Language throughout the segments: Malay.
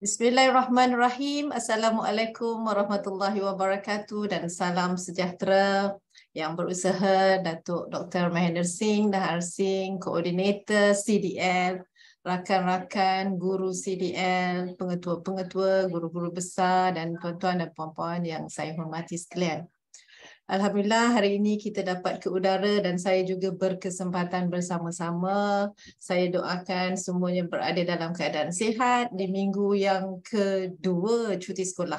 Bismillahirrahmanirrahim. Assalamualaikum warahmatullahi wabarakatuh dan salam sejahtera yang berusaha Datuk Dr. Mahendra Singh Dahar Singh, Koordinator CDL, rakan-rakan guru CDL, pengetua-pengetua, guru-guru besar dan tuan-tuan dan puan-puan yang saya hormati sekalian. Alhamdulillah hari ini kita dapat ke udara dan saya juga berkesempatan bersama-sama. Saya doakan semuanya berada dalam keadaan sihat di minggu yang kedua cuti sekolah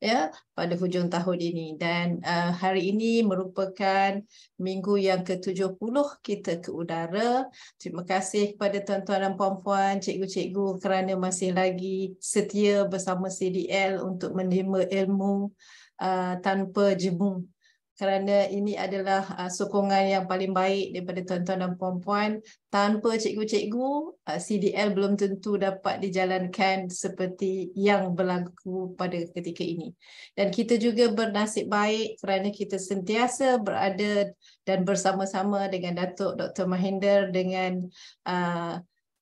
ya pada hujung tahun ini, dan hari ini merupakan minggu yang ke-70 kita ke udara. Terima kasih kepada tuan-tuan dan puan-puan, cikgu-cikgu kerana masih lagi setia bersama CDL untuk menerima ilmu tanpa jemu, kerana ini adalah sokongan yang paling baik daripada tuan-tuan dan puan-puan. Tanpa cikgu-cikgu, CDL belum tentu dapat dijalankan seperti yang berlaku pada ketika ini. Dan kita juga bernasib baik kerana kita sentiasa berada dan bersama-sama dengan Datuk Dr. Mahendra dengan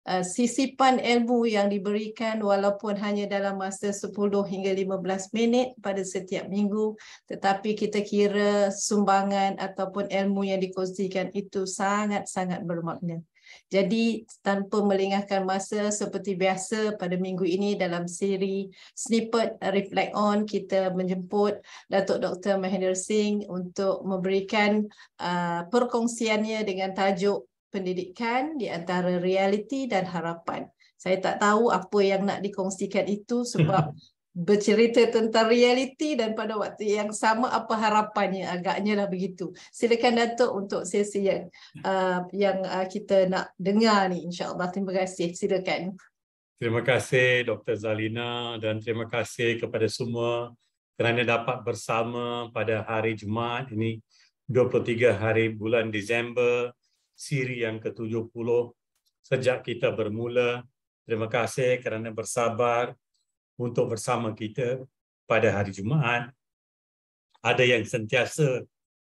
sisipan ilmu yang diberikan walaupun hanya dalam masa 10 hingga 15 minit pada setiap minggu, tetapi kita kira sumbangan ataupun ilmu yang dikongsikan itu sangat-sangat bermakna. Jadi tanpa melengahkan masa, seperti biasa pada minggu ini dalam siri Snippet Reflect On, kita menjemput Datuk Dr. Mahendra Singh untuk memberikan perkongsiannya dengan tajuk pendidikan di antara realiti dan harapan. Saya tak tahu apa yang nak dikongsikan itu sebab bercerita tentang realiti dan pada waktu yang sama apa harapannya, agaknya lah begitu. Silakan Datuk untuk sesi yang kita nak dengar ni, insya-Allah. Terima kasih. Silakan. Terima kasih Dr. Zalina dan terima kasih kepada semua kerana dapat bersama pada hari Jumaat ini 23 hari bulan Disember, siri yang ke-70 sejak kita bermula. Terima kasih kerana bersabar untuk bersama kita pada hari Jumaat. Ada yang sentiasa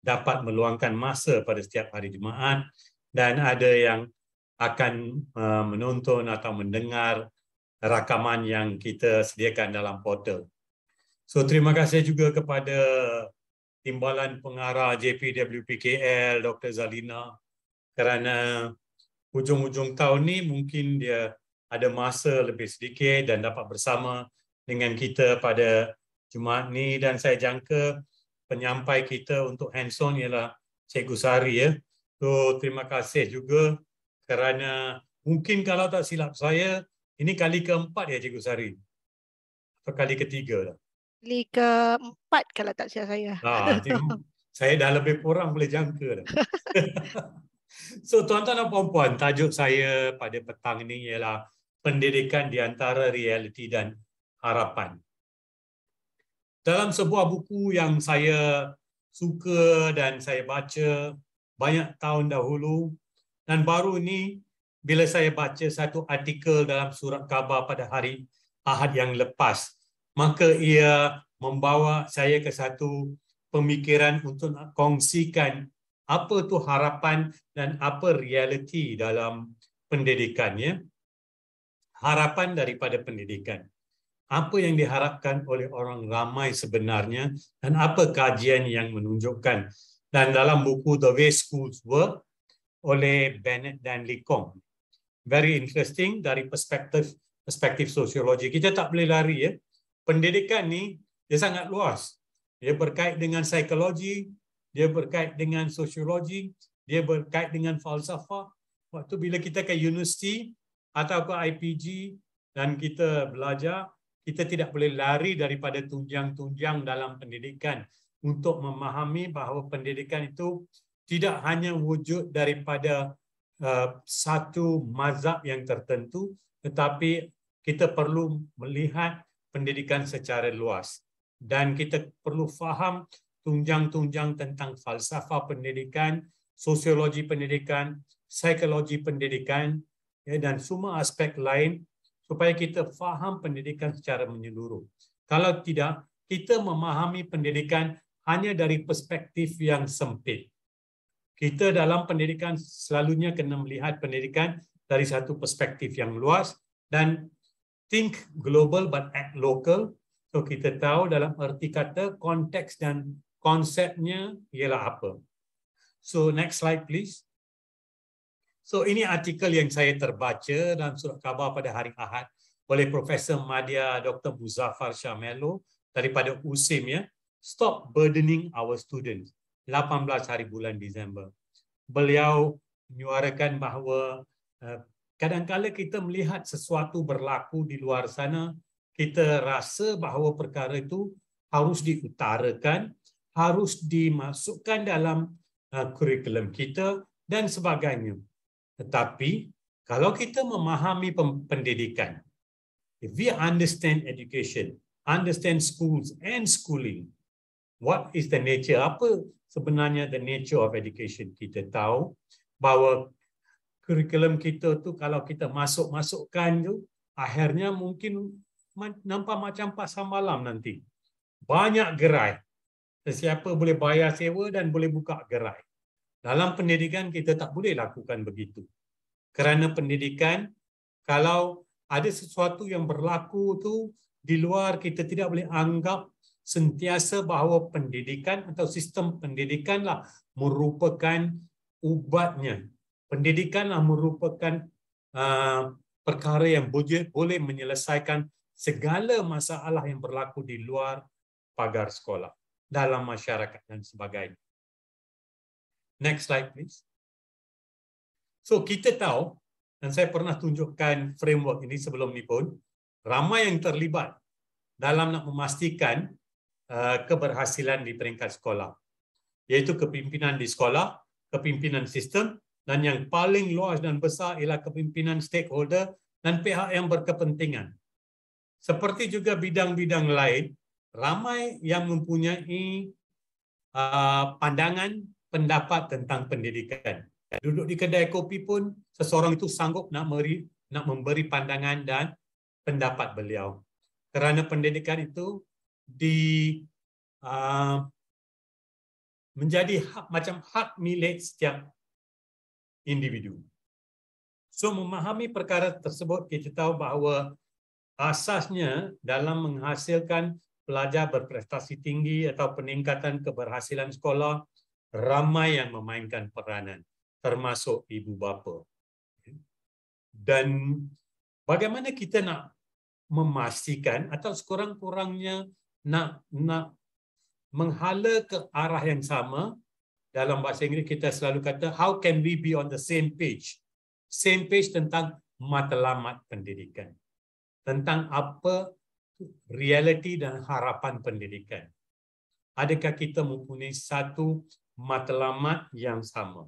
dapat meluangkan masa pada setiap hari Jumaat dan ada yang akan menonton atau mendengar rakaman yang kita sediakan dalam portal. So terima kasih juga kepada Timbalan Pengarah JPWPKL Dr. Zalina kerana hujung-hujung tahun ni mungkin dia ada masa lebih sedikit dan dapat bersama dengan kita pada Jumaat ni, dan saya jangka penyampai kita untuk hands-on ialah Cikgu Sari ya. So terima kasih juga kerana mungkin kalau tak silap saya ini kali keempat ya Cikgu Sari atau kali ketiga dah. Kali keempat kalau tak silap saya. Saya dah lebih kurang boleh jangka dah. So tuan-tuan dan puan-puan, tajuk saya pada petang ini ialah pendidikan di antara realiti dan harapan. Dalam sebuah buku yang saya suka dan saya baca banyak tahun dahulu, dan baru ini bila saya baca satu artikel dalam surat khabar pada hari Ahad yang lepas, maka ia membawa saya ke satu pemikiran untuk nak kongsikan apa tu harapan dan apa realiti dalam pendidikannya. Harapan daripada pendidikan. Apa yang diharapkan oleh orang ramai sebenarnya dan apa kajian yang menunjukkan. Dan dalam buku The Way Schools Work oleh Bennett dan Likong. Very interesting dari perspektif sosiologi. Kita tak boleh lari ya. Pendidikan ni dia sangat luas. Dia berkait dengan psikologi, dia berkait dengan sosiologi, dia berkait dengan falsafah. Waktu bila kita ke universiti atau ke IPG dan kita belajar, kita tidak boleh lari daripada tunjang-tunjang dalam pendidikan untuk memahami bahawa pendidikan itu tidak hanya wujud daripada satu mazhab yang tertentu, tetapi kita perlu melihat pendidikan secara luas. Dan kita perlu faham tunjang-tunjang tentang falsafah pendidikan, sosiologi pendidikan, psikologi pendidikan, ya, dan semua aspek lain supaya kita faham pendidikan secara menyeluruh. Kalau tidak, kita memahami pendidikan hanya dari perspektif yang sempit. Kita dalam pendidikan selalunya kena melihat pendidikan dari satu perspektif yang luas dan think global but act local. So kita tahu dalam erti kata konteks dan konsepnya ialah apa. So next slide please. So ini artikel yang saya terbaca dalam surat khabar pada hari Ahad oleh Profesor Madya Dr. Muzaffar Shah Mello daripada USIM, ya. Stop burdening our students. 18 hari bulan Disember. Beliau menyuarakan bahawa kadang-kala kita melihat sesuatu berlaku di luar sana, kita rasa bahawa perkara itu harus diutarakan, harus dimasukkan dalam kurikulum kita dan sebagainya. Tetapi kalau kita memahami pendidikan, if we understand education, understand schools and schooling, what is the nature? Apa sebenarnya the nature of education? Kita tahu bahawa kurikulum kita tu kalau kita masukkan tu, akhirnya mungkin nampak macam pasar malam nanti. Banyak gerai. Sesiapa boleh bayar sewa dan boleh buka gerai. Dalam pendidikan kita tak boleh lakukan begitu. Kerana pendidikan, kalau ada sesuatu yang berlaku tu di luar, kita tidak boleh anggap sentiasa bahawa pendidikan atau sistem pendidikanlah merupakan ubatnya. Pendidikanlah merupakan perkara yang boleh menyelesaikan segala masalah yang berlaku di luar pagar sekolah, dalam masyarakat dan sebagainya. Next slide please. So kita tahu, dan saya pernah tunjukkan framework ini sebelum ni pun, ramai yang terlibat dalam nak memastikan keberhasilan di peringkat sekolah, iaitu kepimpinan di sekolah, kepimpinan sistem, dan yang paling luas dan besar ialah kepimpinan stakeholder dan pihak yang berkepentingan. Seperti juga bidang-bidang lain, ramai yang mempunyai pandangan, pendapat tentang pendidikan. Duduk di kedai kopi pun, seseorang itu sanggup nak memberi pandangan dan pendapat beliau. Kerana pendidikan itu menjadi macam hak milik setiap individu. So memahami perkara tersebut, kita tahu bahawa asasnya dalam menghasilkan pelajar berprestasi tinggi atau peningkatan keberhasilan sekolah, ramai yang memainkan peranan, termasuk ibu bapa. Dan bagaimana kita nak memastikan atau sekurang-kurangnya nak menghala ke arah yang sama. Dalam bahasa Inggeris kita selalu kata, how can we be on the same page? Same page tentang matlamat pendidikan. Tentang apa realiti dan harapan pendidikan. Adakah kita mempunyai satu matlamat yang sama?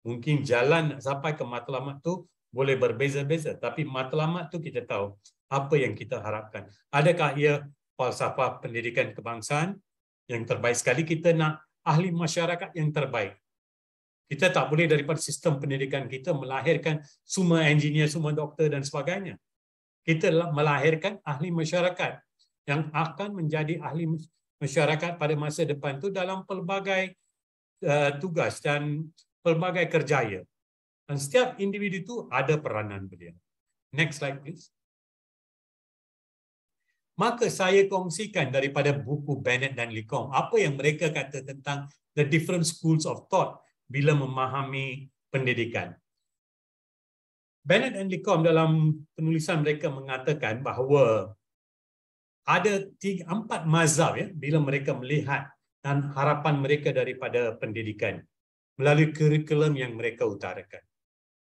Mungkin jalan nak sampai ke matlamat tu boleh berbeza-beza, tapi matlamat tu kita tahu apa yang kita harapkan. Adakah ia falsafah pendidikan kebangsaan yang terbaik sekali? Kita nak ahli masyarakat yang terbaik. Kita tak boleh daripada sistem pendidikan kita melahirkan semua engineer, semua doktor dan sebagainya. Kita melahirkan ahli masyarakat yang akan menjadi ahli masyarakat pada masa depan tu dalam pelbagai tugas dan pelbagai kerjaya. Dan setiap individu itu ada peranan beliau. Next slide please. Maka saya kongsikan daripada buku Bennett dan LeCombe apa yang mereka kata tentang the different schools of thought bila memahami pendidikan. Bennett dan LeCombe dalam penulisan mereka mengatakan bahawa ada 4 mazhab, ya, bila mereka melihat dan harapan mereka daripada pendidikan melalui kurikulum yang mereka utarakan.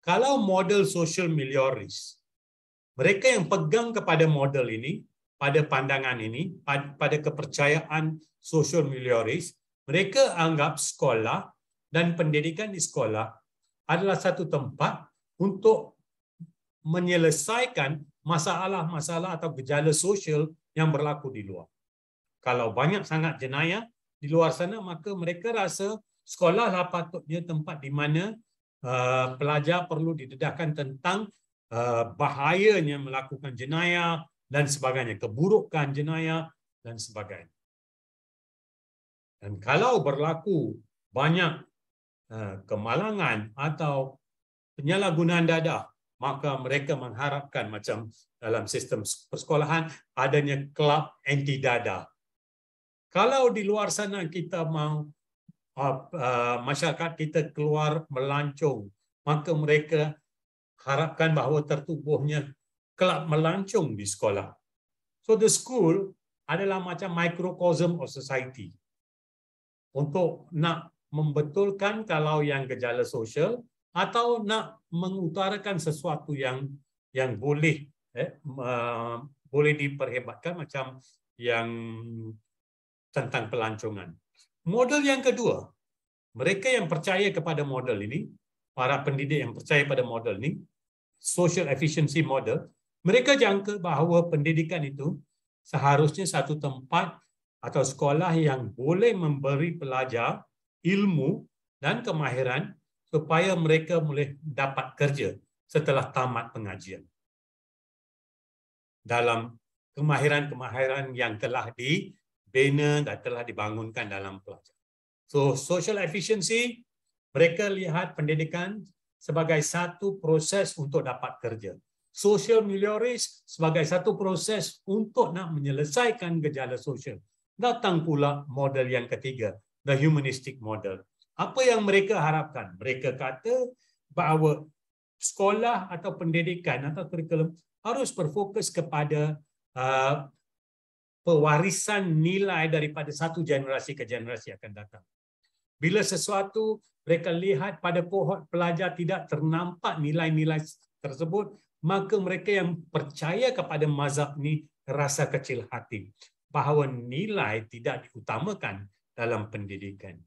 Kalau model social melioris, mereka yang pegang kepada model ini, pada pandangan ini, pada kepercayaan social melioris, mereka anggap sekolah dan pendidikan di sekolah adalah satu tempat untuk menyelesaikan masalah-masalah atau gejala sosial yang berlaku di luar. Kalau banyak sangat jenayah di luar sana, maka mereka rasa sekolahlah patutnya tempat di mana pelajar perlu didedahkan tentang bahayanya melakukan jenayah dan sebagainya, keburukan jenayah dan sebagainya. Dan kalau berlaku banyak kemalangan atau penyalahgunaan dadah, maka mereka mengharapkan macam dalam sistem persekolahan adanya kelab anti dada. Kalau di luar sana kita mau masyarakat kita keluar melancong, maka mereka harapkan bahawa tertubuhnya kelab melancong di sekolah. So the school adalah macam microcosm of society. Untuk nak membetulkan kalau yang gejala sosial atau nak mengutarakan sesuatu yang boleh boleh diperhebatkan macam yang tentang pelancongan. Model yang kedua, mereka yang percaya kepada model ini, para pendidik yang percaya pada model ini, social efficiency model, mereka jangka bahawa pendidikan itu seharusnya satu tempat atau sekolah yang boleh memberi pelajar ilmu dan kemahiran supaya mereka boleh dapat kerja setelah tamat pengajian. Dalam kemahiran-kemahiran yang telah dibina dan telah dibangunkan dalam pelajar. So, social efficiency, mereka lihat pendidikan sebagai satu proses untuk dapat kerja. Social melioris sebagai satu proses untuk nak menyelesaikan gejala sosial. Datang pula model yang ketiga, the humanistic model. Apa yang mereka harapkan? Mereka kata bahawa sekolah atau pendidikan atau kurikulum harus berfokus kepada pewarisan nilai daripada satu generasi ke generasi akan datang. Bila sesuatu mereka lihat pada kohort pelajar tidak ternampak nilai-nilai tersebut, maka mereka yang percaya kepada mazhab ini rasa kecil hati bahawa nilai tidak diutamakan dalam pendidikan.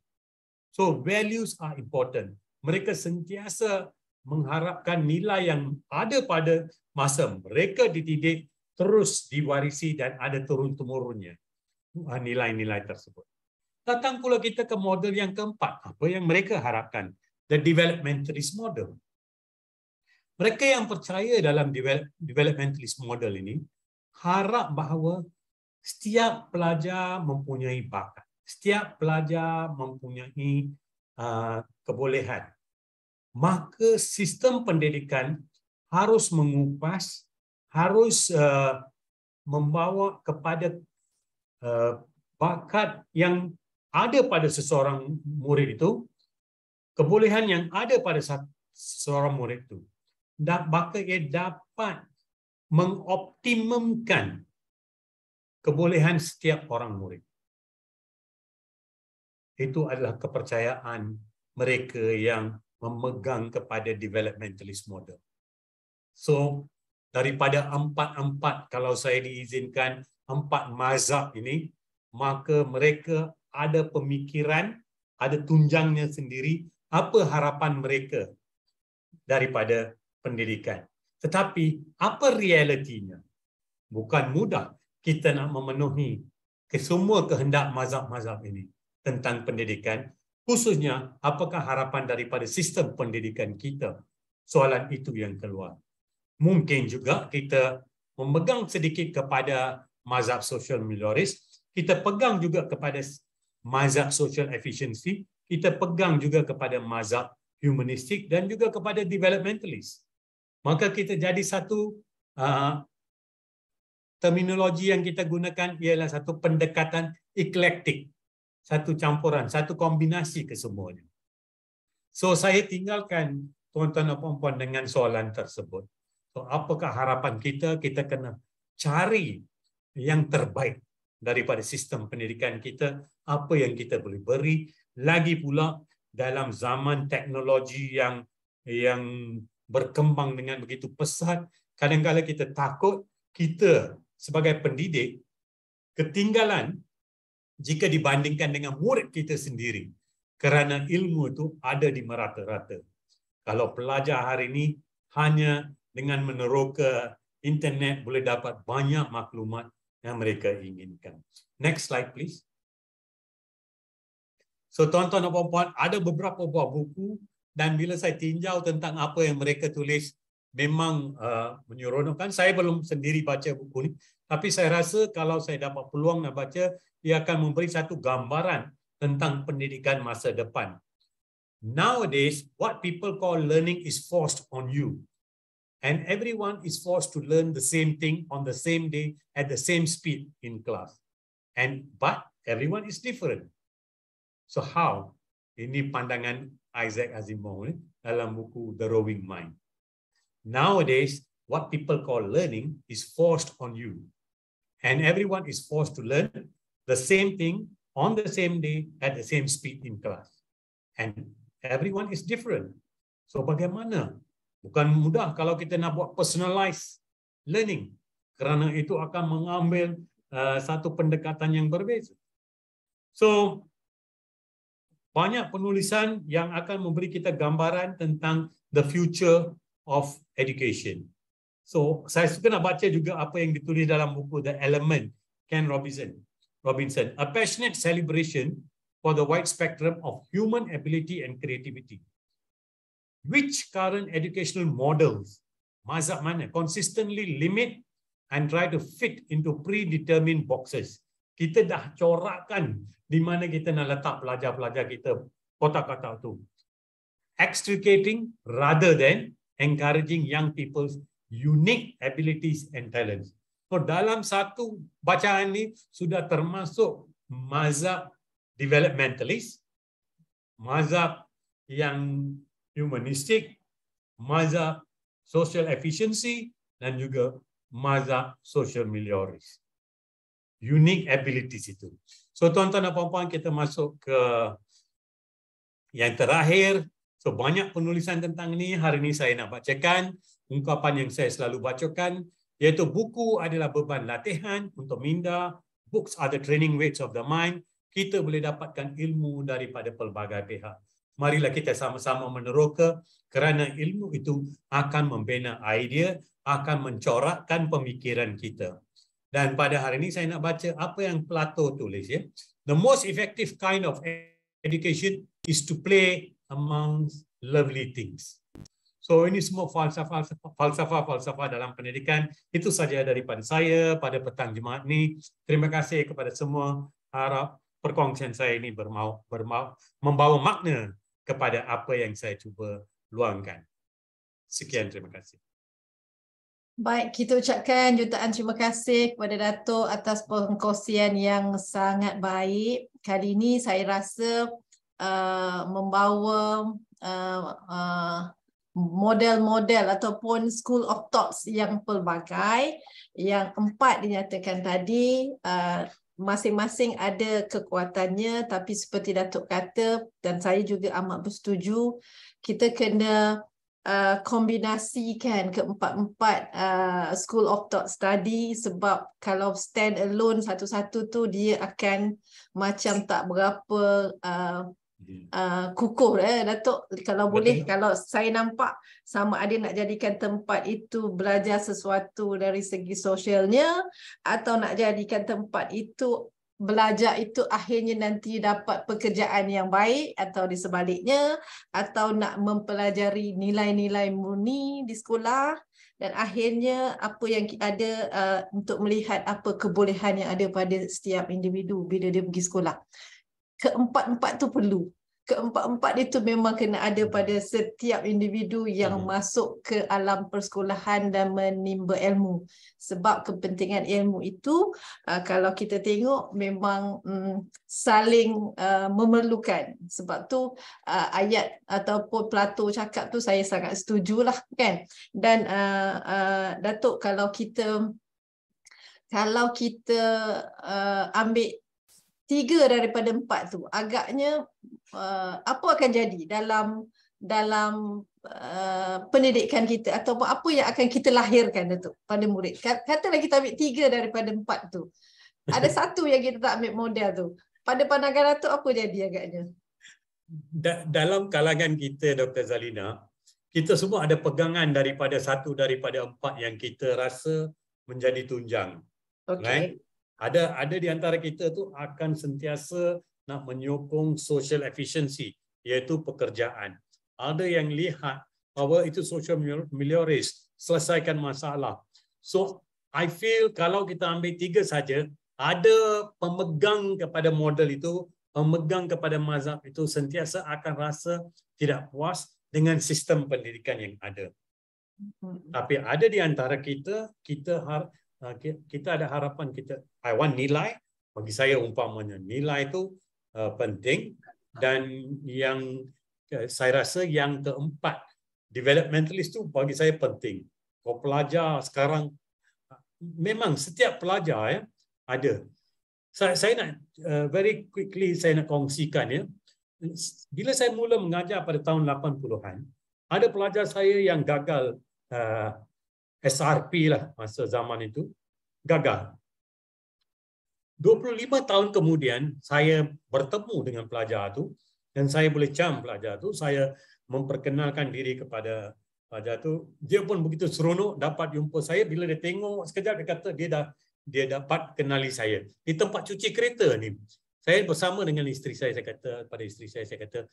So values are important. Mereka sentiasa mengharapkan nilai yang ada pada masa mereka dididik terus diwarisi dan ada turun-temurunnya nilai-nilai tersebut. Datang pula kita ke model yang keempat. Apa yang mereka harapkan? The developmentalist model. Mereka yang percaya dalam developmentalist model ini harap bahawa setiap pelajar mempunyai bakat. Setiap pelajar mempunyai kebolehan. Maka sistem pendidikan harus mengupas, harus membawa kepada bakat yang ada pada seseorang murid itu, kebolehan yang ada pada seseorang murid itu. Maka ia dapat mengoptimumkan kebolehan setiap orang murid. Itu adalah kepercayaan mereka yang memegang kepada developmentalist model. So, daripada empat-empat, kalau saya diizinkan, 4 mazhab ini, maka mereka ada pemikiran, ada tunjangnya sendiri, apa harapan mereka daripada pendidikan. Tetapi, apa realitinya? Bukan mudah kita nak memenuhi kesemua kehendak mazhab-mazhab ini tentang pendidikan, khususnya apakah harapan daripada sistem pendidikan kita. Soalan itu yang keluar. Mungkin juga kita memegang sedikit kepada mazhab social melioris, kita pegang juga kepada mazhab social efficiency, kita pegang juga kepada mazhab humanistik dan juga kepada developmentalist. Maka kita jadi satu terminologi yang kita gunakan ialah satu pendekatan eklektik, satu campuran, satu kombinasi kesemuanya. So saya tinggalkan tuan-tuan dan puan-puan dengan soalan tersebut. So apakah harapan kita? Kita kena cari yang terbaik daripada sistem pendidikan kita, apa yang kita boleh beri, lagi pula dalam zaman teknologi yang berkembang dengan begitu pesat, kadang-kadang kita takut kita sebagai pendidik ketinggalan jika dibandingkan dengan murid kita sendiri, kerana ilmu itu ada di merata-rata. Kalau pelajar hari ini hanya dengan meneroka internet boleh dapat banyak maklumat yang mereka inginkan. Next slide please. So tuan-tuan dan puan-puan, ada beberapa buah buku dan bila saya tinjau tentang apa yang mereka tulis, memang menyeronokkan. Saya belum sendiri baca buku ini, tapi saya rasa kalau saya dapat peluang nak baca, ia akan memberi satu gambaran tentang pendidikan masa depan. Nowadays, what people call learning is forced on you. and everyone is forced to learn the same thing on the same day at the same speed in class. But everyone is different. So how? Ini pandangan Isaac Asimov dalam buku The Roving Mind. Nowadays, what people call learning is forced on you. And everyone is forced to learn the same thing on the same day at the same speed in class. And everyone is different. So bagaimana? Bukan mudah kalau kita nak buat personalized learning. Kerana itu akan mengambil satu pendekatan yang berbeza. So, banyak penulisan yang akan memberi kita gambaran tentang the future of education. So, saya suka nak baca juga apa yang ditulis dalam buku The Element, Ken Robinson. A passionate celebration for the wide spectrum of human ability and creativity. Which current educational models, mazhab mana, consistently limit and try to fit into predetermined boxes. Kita dah corakkan di mana kita nak letak pelajar-pelajar kita kotak-kotak tu. Extricating rather than encouraging young people's unique abilities and talents. So dalam satu bacaan ni sudah termasuk mazhab developmentalist, mazhab yang humanistik, mazhab social efficiency, dan juga mazhab social melioris. Unique abilities itu. So tuan-tuan dan puan-puan, kita masuk ke yang terakhir. So banyak penulisan tentang ini. Hari ini saya nak bacakan ungkapan yang saya selalu bacakan, iaitu buku adalah beban latihan untuk minda. Books are the training weights of the mind. Kita boleh dapatkan ilmu daripada pelbagai pihak. Marilah kita sama-sama meneroka, kerana ilmu itu akan membina idea, akan mencorakkan pemikiran kita. Dan pada hari ini saya nak baca apa yang Plato tulis. Ya. The most effective kind of education is to play amongst lovely things. So ini semua falsafah dalam pendidikan. Itu saja daripada saya pada petang Jumaat ini. Terima kasih kepada semua. Harap perkongsian saya ini membawa makna kepada apa yang saya cuba luangkan. Sekian, terima kasih. Baik, kita ucapkan jutaan terima kasih kepada Datuk atas perkongsian yang sangat baik. Kali ini saya rasa membawa model-model ataupun school of thoughts yang pelbagai. Yang 4 dinyatakan tadi, masing-masing ada kekuatannya, tapi seperti Datuk kata, dan saya juga amat bersetuju, kita kena kombinasikan keempat-empat school of thought study, sebab kalau stand alone satu-satu tu dia akan macam tak berapa kukuh Datuk. Kalau boleh, kalau saya nampak sama ada nak jadikan tempat itu belajar sesuatu dari segi sosialnya, atau nak jadikan tempat itu belajar itu akhirnya nanti dapat pekerjaan yang baik, atau di sebaliknya, atau nak mempelajari nilai-nilai murni di sekolah, dan akhirnya apa yang ada untuk melihat apa kebolehan yang ada pada setiap individu bila dia pergi sekolah. Keempat-empat tu perlu. Keempat-empat itu memang kena ada pada setiap individu yang masuk ke alam persekolahan dan menimba ilmu. Sebab kepentingan ilmu itu, kalau kita tengok, memang saling memerlukan. Sebab tu ayat ataupun Plato cakap tu saya sangat setujulah, kan. Dan Datuk, kalau kita ambil 3 daripada 4 tu, agaknya apa akan jadi dalam pendidikan kita, ataupun apa yang akan kita lahirkan Datuk pada murid. Katalah kita ambil 3 daripada 4 tu, ada satu yang kita tak ambil model tu, pada pandangan Datuk apa jadi agaknya? Dalam kalangan kita, Dr. Zalina, kita semua ada pegangan daripada 1 daripada 4 yang kita rasa menjadi tunjang. Okay. Right? Ada di antara kita tu akan sentiasa nak menyokong social efficiency, iaitu pekerjaan. Ada yang lihat bahawa itu social melioris, selesaikan masalah. So, I feel kalau kita ambil 3 saja, ada pemegang kepada model itu, pemegang kepada mazhab itu sentiasa akan rasa tidak puas dengan sistem pendidikan yang ada. Tapi ada di antara kita, kita ada harapan I want nilai. Bagi saya umpamanya nilai itu penting, dan yang saya rasa yang keempat, developmentalist itu bagi saya penting. Kau pelajar sekarang, memang setiap pelajar ya ada. Saya nak very quickly saya nak kongsikan ya. Bila saya mula mengajar pada tahun 80-an, ada pelajar saya yang gagal SRP lah masa zaman itu, gagal. 25 tahun kemudian saya bertemu dengan pelajar itu dan saya boleh cam pelajar itu, saya memperkenalkan diri kepada pelajar itu. Dia pun begitu seronok dapat jumpa saya. Bila dia tengok sekejap, dia kata dia dapat kenali saya di tempat cuci kereta ni. Saya bersama dengan isteri saya kata pada isteri saya kata,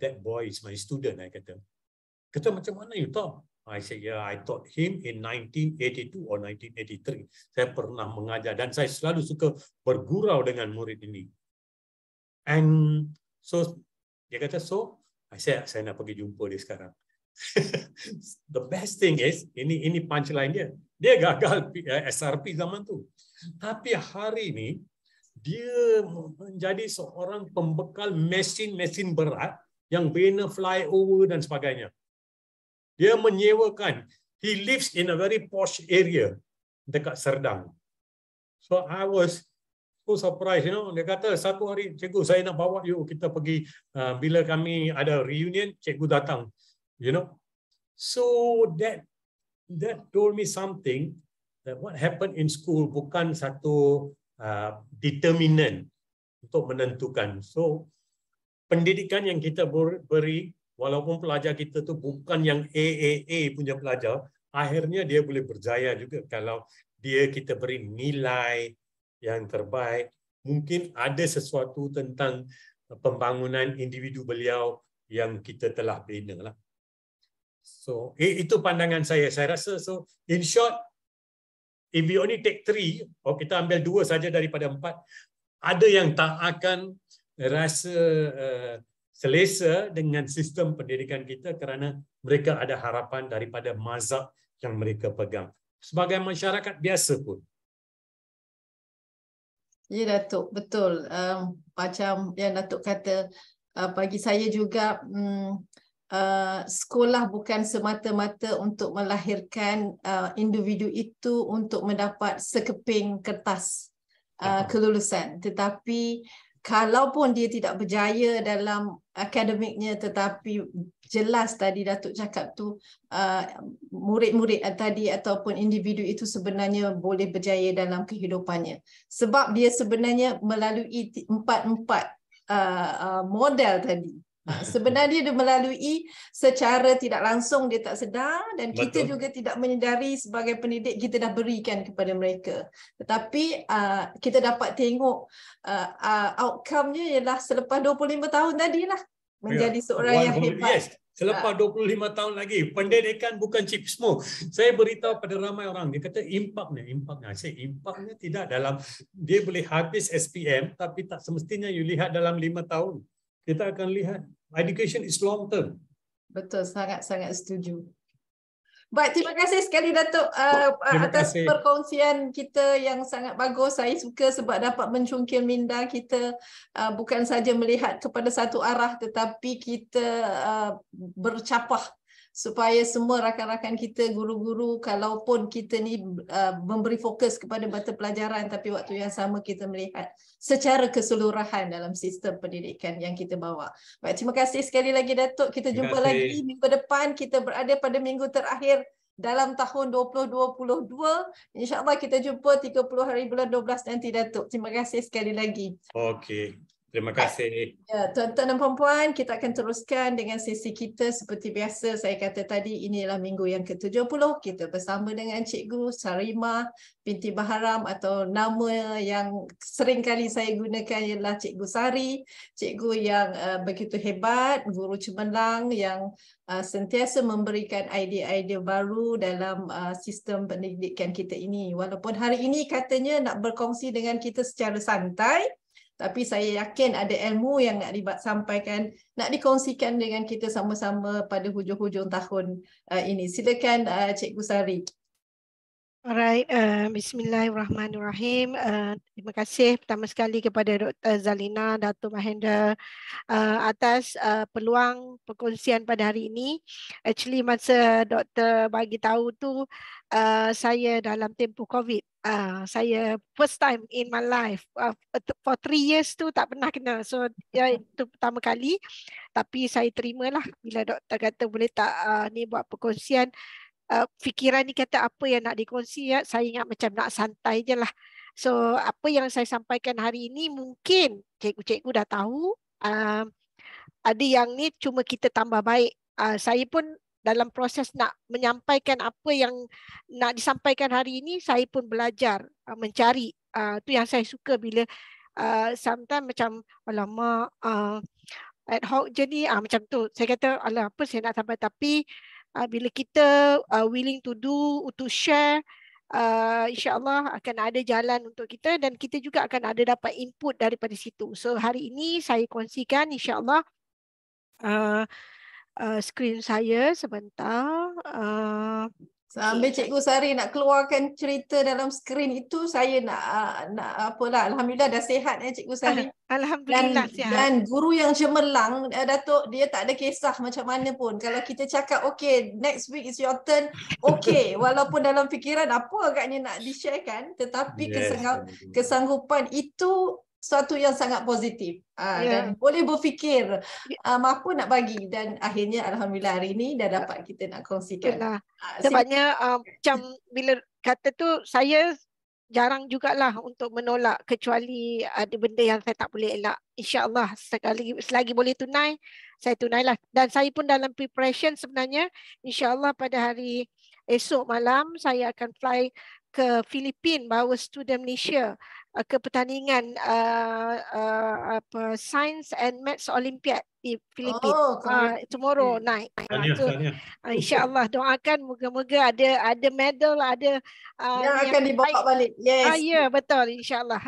that boy is my student. Saya kata macam mana you tahu? I said, yeah, I taught him in 1982 or 1983. Saya pernah mengajar dan saya selalu suka bergurau dengan murid ini. And so, dia kata, so, I said, saya nak pergi jumpa dia sekarang. The best thing is, ini punchline dia. Dia gagal SRP zaman tu. Tapi hari ini, dia menjadi seorang pembekal mesin-mesin berat yang bina flyover dan sebagainya. Dia menyewakan. He lives in a very posh area dekat Serdang. So I was so surprised, you know. Dia kata satu hari, cikgu saya nak bawa you kita pergi bila kami ada reunion, cikgu datang, you know. So that told me something, that what happened in school bukan satu determinant untuk menentukan. So pendidikan yang kita beri, walaupun pelajar kita tu bukan yang AAA punya pelajar, akhirnya dia boleh berjaya juga kalau kita beri nilai yang terbaik. Mungkin ada sesuatu tentang pembangunan individu beliau yang kita telah bina lah. So itu pandangan saya. Saya rasa, so in short, if we only take 3, kita ambil 2 saja daripada 4, ada yang tak akan rasa selesa dengan sistem pendidikan kita kerana mereka ada harapan daripada mazhab yang mereka pegang. Sebagai masyarakat biasa pun. Ya, Datuk, betul. Macam yang Datuk kata, bagi saya juga sekolah bukan semata-mata untuk melahirkan individu itu untuk mendapat sekeping kertas kelulusan, tetapi kalaupun dia tidak berjaya dalam akademiknya, tetapi jelas tadi Datuk cakap tu, murid-murid tadi ataupun individu itu sebenarnya boleh berjaya dalam kehidupannya. Sebab dia sebenarnya melalui 4 model tadi. Sebenarnya dia melalui secara tidak langsung, dia tak sedar, dan kita juga tidak menyedari sebagai pendidik kita dah berikan kepada mereka. Tetapi kita dapat tengok outcome-nya ialah selepas 25 tahun tadilah menjadi seorang yang hebat. Yes. Selepas 25 tahun lagi, pendidikan bukan chip smoke. Saya beritahu pada ramai orang, dia kata impaknya. Saya impaknya tidak dalam, dia boleh habis SPM, tapi tak semestinya you lihat dalam 5 tahun. Kita akan lihat, education is long term. Betul, sangat-sangat setuju. Baik, terima kasih sekali Datuk atas perkongsian kita yang sangat bagus. Saya suka sebab dapat mencungkil minda kita, bukan saja melihat kepada satu arah, tetapi kita bercapah supaya semua rakan-rakan kita, guru-guru, kalaupun kita ni memberi fokus kepada mata pelajaran, tapi waktu yang sama kita melihat secara keseluruhan dalam sistem pendidikan yang kita bawa. Baik, terima kasih sekali lagi Datuk. Kita jumpa lagi minggu depan. Kita berada pada minggu terakhir dalam tahun 2022. InsyaAllah kita jumpa 30 hari bulan 12 nanti Datuk. Terima kasih sekali lagi. Okey. Terima kasih. Ya, tuan-tuan dan puan-puan, kita akan teruskan dengan sesi kita seperti biasa. Saya kata tadi, inilah minggu yang ke-70. Kita bersama dengan Cikgu Sarimah binti Baharam, atau nama yang sering kali saya gunakan ialah Cikgu Sari. Cikgu yang begitu hebat, guru cemerlang yang sentiasa memberikan idea-idea baru dalam sistem pendidikan kita ini. Walaupun hari ini katanya nak berkongsi dengan kita secara santai, Tapi saya yakin ada ilmu yang nak disampaikan, nak dikongsikan dengan kita sama-sama pada hujung-hujung tahun ini. Silakan Cikgu Sari. Alright, Bismillahirrahmanirrahim. Terima kasih pertama sekali kepada Dr. Zalina, Dato' Mahendra atas peluang perkongsian pada hari ini. Actually masa doktor bagi tahu tu saya dalam tempoh COVID. Saya first time in my life for 3 years tu tak pernah kena. So itu pertama kali. Tapi saya terimalah bila doktor kata boleh tak ni buat perkongsian. Fikiran ni kata apa yang nak dikongsi ya, saya ingat macam nak santai je lah. So apa yang saya sampaikan hari ini mungkin cikgu-cikgu dah tahu, ada yang ni cuma kita tambah baik. Saya pun dalam proses nak menyampaikan apa yang nak disampaikan hari ini, saya pun belajar mencari. Tu yang saya suka bila sometimes macam alamak ad hoc je ni, macam tu. Saya kata alah apa saya nak sampai, tapi bila kita willing to do, to share, insyaAllah akan ada jalan untuk kita dan kita juga akan ada dapat input daripada situ. So hari ini saya kongsikan insyaAllah skrin saya sebentar. Sambil Cikgu Sari nak keluarkan cerita dalam skrin itu, saya nak apalah, alhamdulillah dah sihat Cikgu Sari. Alhamdulillah sihat. Dan guru yang cemerlang, Datuk, dia tak ada kisah macam mana pun. Kalau kita cakap okay, next week is your turn, okay, walaupun dalam fikiran apa agaknya nak di-sharekan, tetapi kesanggupan itu suatu yang sangat positif. Dan boleh berfikir apa nak bagi, dan akhirnya alhamdulillah hari ini dah dapat kita nak kongsikan. Sebabnya macam bila kata tu saya jarang jugalah untuk menolak, kecuali ada benda yang saya tak boleh elak. InsyaAllah selagi boleh tunai, saya tunailah. Dan saya pun dalam preparation sebenarnya, insyaAllah pada hari esok malam saya akan fly ke Filipina bawa student Malaysia ke pertandingan Science and Maths Olympiad di Filipina. Tomorrow night. InsyaAllah doakan moga-moga ada medal, ada yang akan dibawa balik. Yes. Ya betul, insyaAllah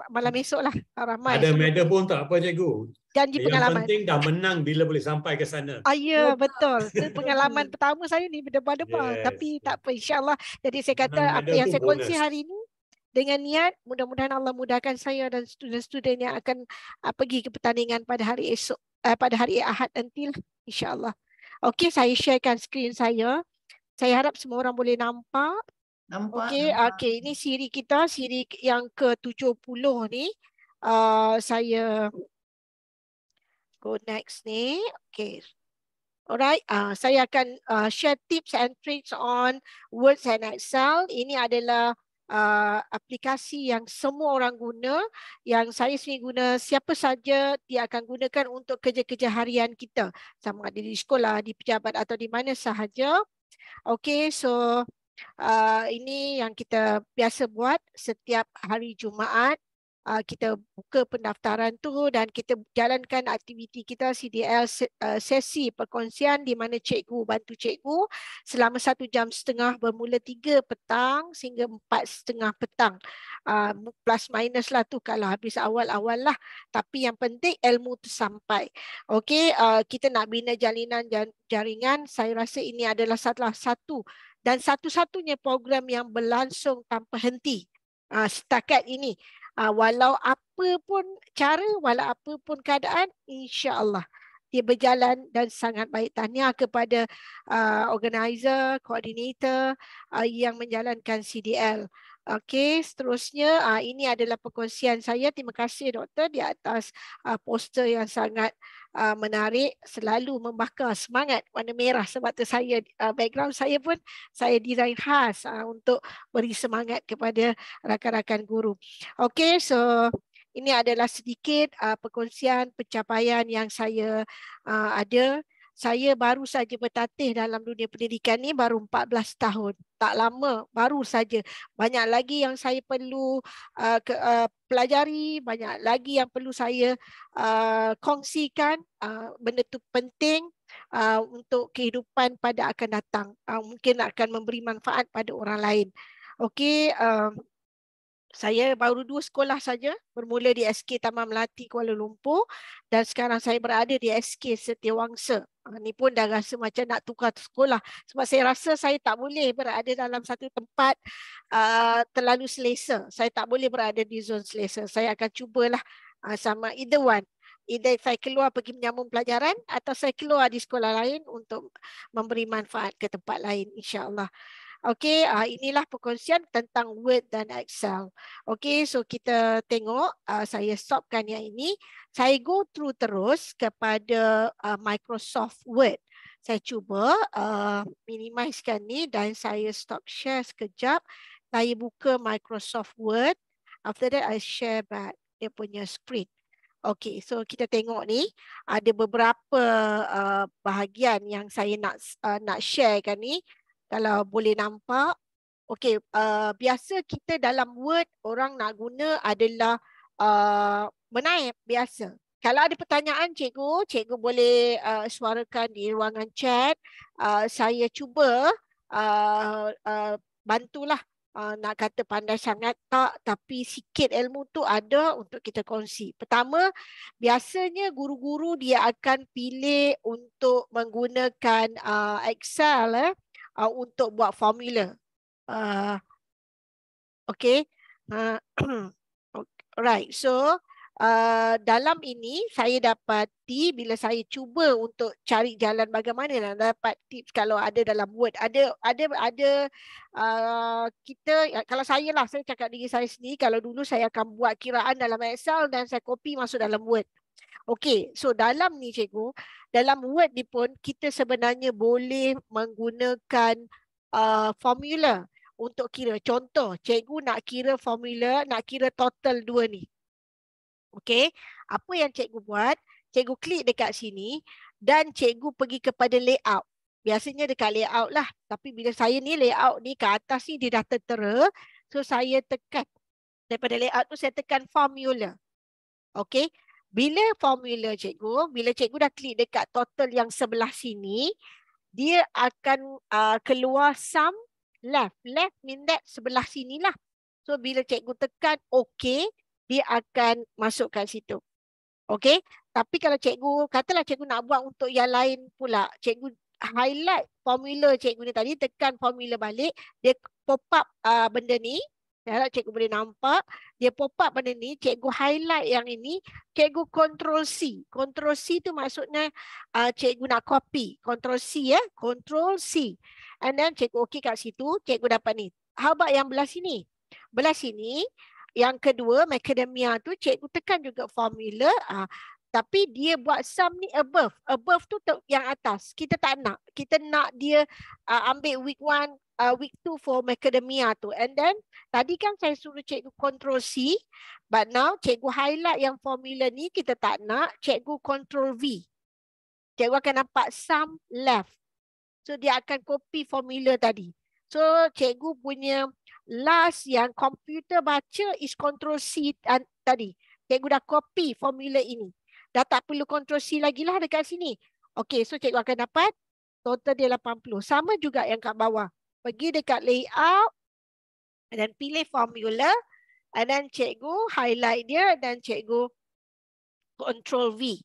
malam esok lah ramai. Ada medal pun tak apa cikgu. Janji pengalaman. Yang penting dah menang bila boleh sampai ke sana. Ya betul. Itu pengalaman pertama saya ni berdebar-debar. Tapi tak apa, insyaAllah. Jadi saya kata apa yang saya kongsi hari ini dengan niat, mudah-mudahan Allah mudahkan saya dan student-student yang akan pergi ke pertandingan pada hari esok, pada hari Ahad nanti lah, insyaAllah. Okey, saya sharekan skrin saya. Saya harap semua orang boleh nampak. Okey, ini siri kita, siri yang ke-70 ni. Saya go next ni. Okey. Alright, saya akan share tips and tricks on Words and Excel. Ini adalah aplikasi yang semua orang guna, yang saya sendiri guna, siapa saja dia akan gunakan untuk kerja-kerja harian kita, sama ada di sekolah, di pejabat atau di mana sahaja. Okey, so ini yang kita biasa buat setiap hari Jumaat. Kita buka pendaftaran tu dan kita jalankan aktiviti kita CDL sesi perkongsian di mana cikgu bantu cikgu selama 1 jam setengah bermula 3 petang sehingga 4:30 petang. Plus minus lah tu kalau habis awal-awal lah. Tapi yang penting ilmu tu sampai. Okey, kita nak bina jalinan jaringan. Saya rasa ini adalah salah satu dan satu-satunya program yang berlangsung tanpa henti setakat ini. Walau apa pun cara, walau apa pun keadaan, insya-Allah dia berjalan dan sangat baik. Tahniah kepada organizer, koordinator yang menjalankan CDL. Okey, seterusnya ini adalah perkongsian saya. Terima kasih doktor di atas poster yang sangat menarik, selalu membakar semangat warna merah. Sebab tu saya background saya pun saya design khas untuk beri semangat kepada rakan-rakan guru. Okey, so ini adalah sedikit perkongsian pencapaian yang saya ada. Saya baru saja bertatih dalam dunia pendidikan ni baru 14 tahun. Tak lama, baru saja. Banyak lagi yang saya perlu pelajari, banyak lagi yang perlu saya kongsikan. Benda tu penting untuk kehidupan pada akan datang. Mungkin akan memberi manfaat pada orang lain. Okey, Saya baru 2 sekolah saja, bermula di SK Taman Melati Kuala Lumpur dan sekarang saya berada di SK Setiawangsa. Ni pun dah rasa macam nak tukar sekolah sebab saya rasa saya tak boleh berada dalam satu tempat terlalu selesa. Saya tak boleh berada di zon selesa. Saya akan cubalah sama either one. Either saya keluar pergi menyambung pelajaran atau saya keluar di sekolah lain untuk memberi manfaat ke tempat lain, insya-Allah. Okey, inilah perkongsian tentang Word dan Excel. Okey, so kita tengok, saya stopkan yang ini. Saya go through terus kepada Microsoft Word. Saya cuba minimizekan ni dan saya stop share sekejap. Saya buka Microsoft Word. After that, I share back dia punya screen. Okey, so kita tengok ni ada beberapa bahagian yang saya nak sharekan ni. Kalau boleh nampak, okey, biasa kita dalam Word orang nak guna adalah menaip biasa. Kalau ada pertanyaan cikgu boleh suarakan di ruangan chat. Saya cuba bantulah. Nak kata pandai sangat tak, tapi sikit ilmu tu ada untuk kita kongsi. Pertama, biasanya guru-guru dia akan pilih untuk menggunakan Excel untuk buat formula. Okay. Alright. So, dalam ini saya dapati bila saya cuba untuk cari jalan bagaimana nak dapat tips kalau ada dalam Word. Ada kita, kalau saya cakap diri saya sendiri, kalau dulu saya akan buat kiraan dalam Excel dan saya copy masuk dalam Word. Okey, so dalam ni cikgu, dalam Word ni pun kita sebenarnya boleh menggunakan formula untuk kira. Contoh, cikgu nak kira formula, nak kira total 2 ni. Okey, apa yang cikgu buat? Cikgu klik dekat sini dan cikgu pergi kepada layout. Biasanya dekat layout lah, tapi bila saya ni layout ni ke atas ni dia dah tertera, so saya tekan. Daripada layout tu saya tekan formula. Okey. Bila formula cikgu, bila cikgu dah klik dekat total yang sebelah sini, dia akan keluar sum left. Left mean that sebelah sinilah. So bila cikgu tekan OK, dia akan masukkan situ. OK. Tapi kalau cikgu, katalah cikgu nak buat untuk yang lain pula, cikgu highlight formula cikgu ni tadi, tekan formula balik, dia pop up benda ni. Harap cikgu boleh nampak. Dia pop up benda ni. Cikgu highlight yang ini. Cikgu Ctrl C. Ctrl C tu maksudnya cikgu nak copy. Ctrl C ya. Ctrl C. And then cikgu OK kat situ. Cikgu dapat ni. How about yang belah sini? Belah sini. Yang kedua, macadamia tu cikgu tekan juga formula. Tapi dia buat sum ni above. Above tu yang atas. Kita tak nak. Kita nak dia ambil week 1. Week 2 for macadamia tu. And then tadi kan saya suruh cikgu Ctrl C, but now cikgu highlight yang formula ni kita tak nak, cikgu Ctrl V. Cikgu akan nampak sum left. So dia akan copy formula tadi. So cikgu punya last yang komputer baca is Ctrl C tadi. Cikgu dah copy formula ini. Dah tak perlu Ctrl C lagi lah dekat sini. Okay, so cikgu akan dapat total dia 80. Sama juga yang kat bawah. Pergi dekat layout dan pilih formula dan cikgu highlight dia dan cikgu Ctrl V.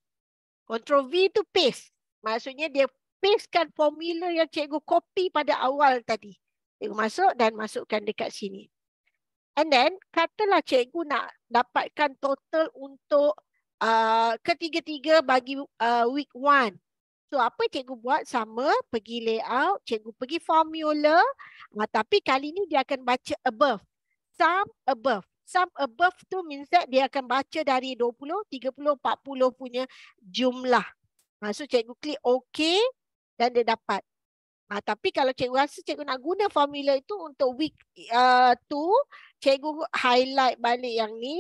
Ctrl V tu paste. Maksudnya dia pastekan formula yang cikgu copy pada awal tadi. Cikgu masuk dan masukkan dekat sini. And then katalah cikgu nak dapatkan total untuk ketiga-tiga bagi week 1. So apa cikgu buat? Sama, pergi layout, cikgu pergi formula, tapi kali ni dia akan baca above. Sum above. Sum above tu means that dia akan baca dari 20, 30, 40 punya jumlah. So cikgu klik OK dan dia dapat. Tapi kalau cikgu rasa cikgu nak guna formula itu untuk week 2, cikgu highlight balik yang ni.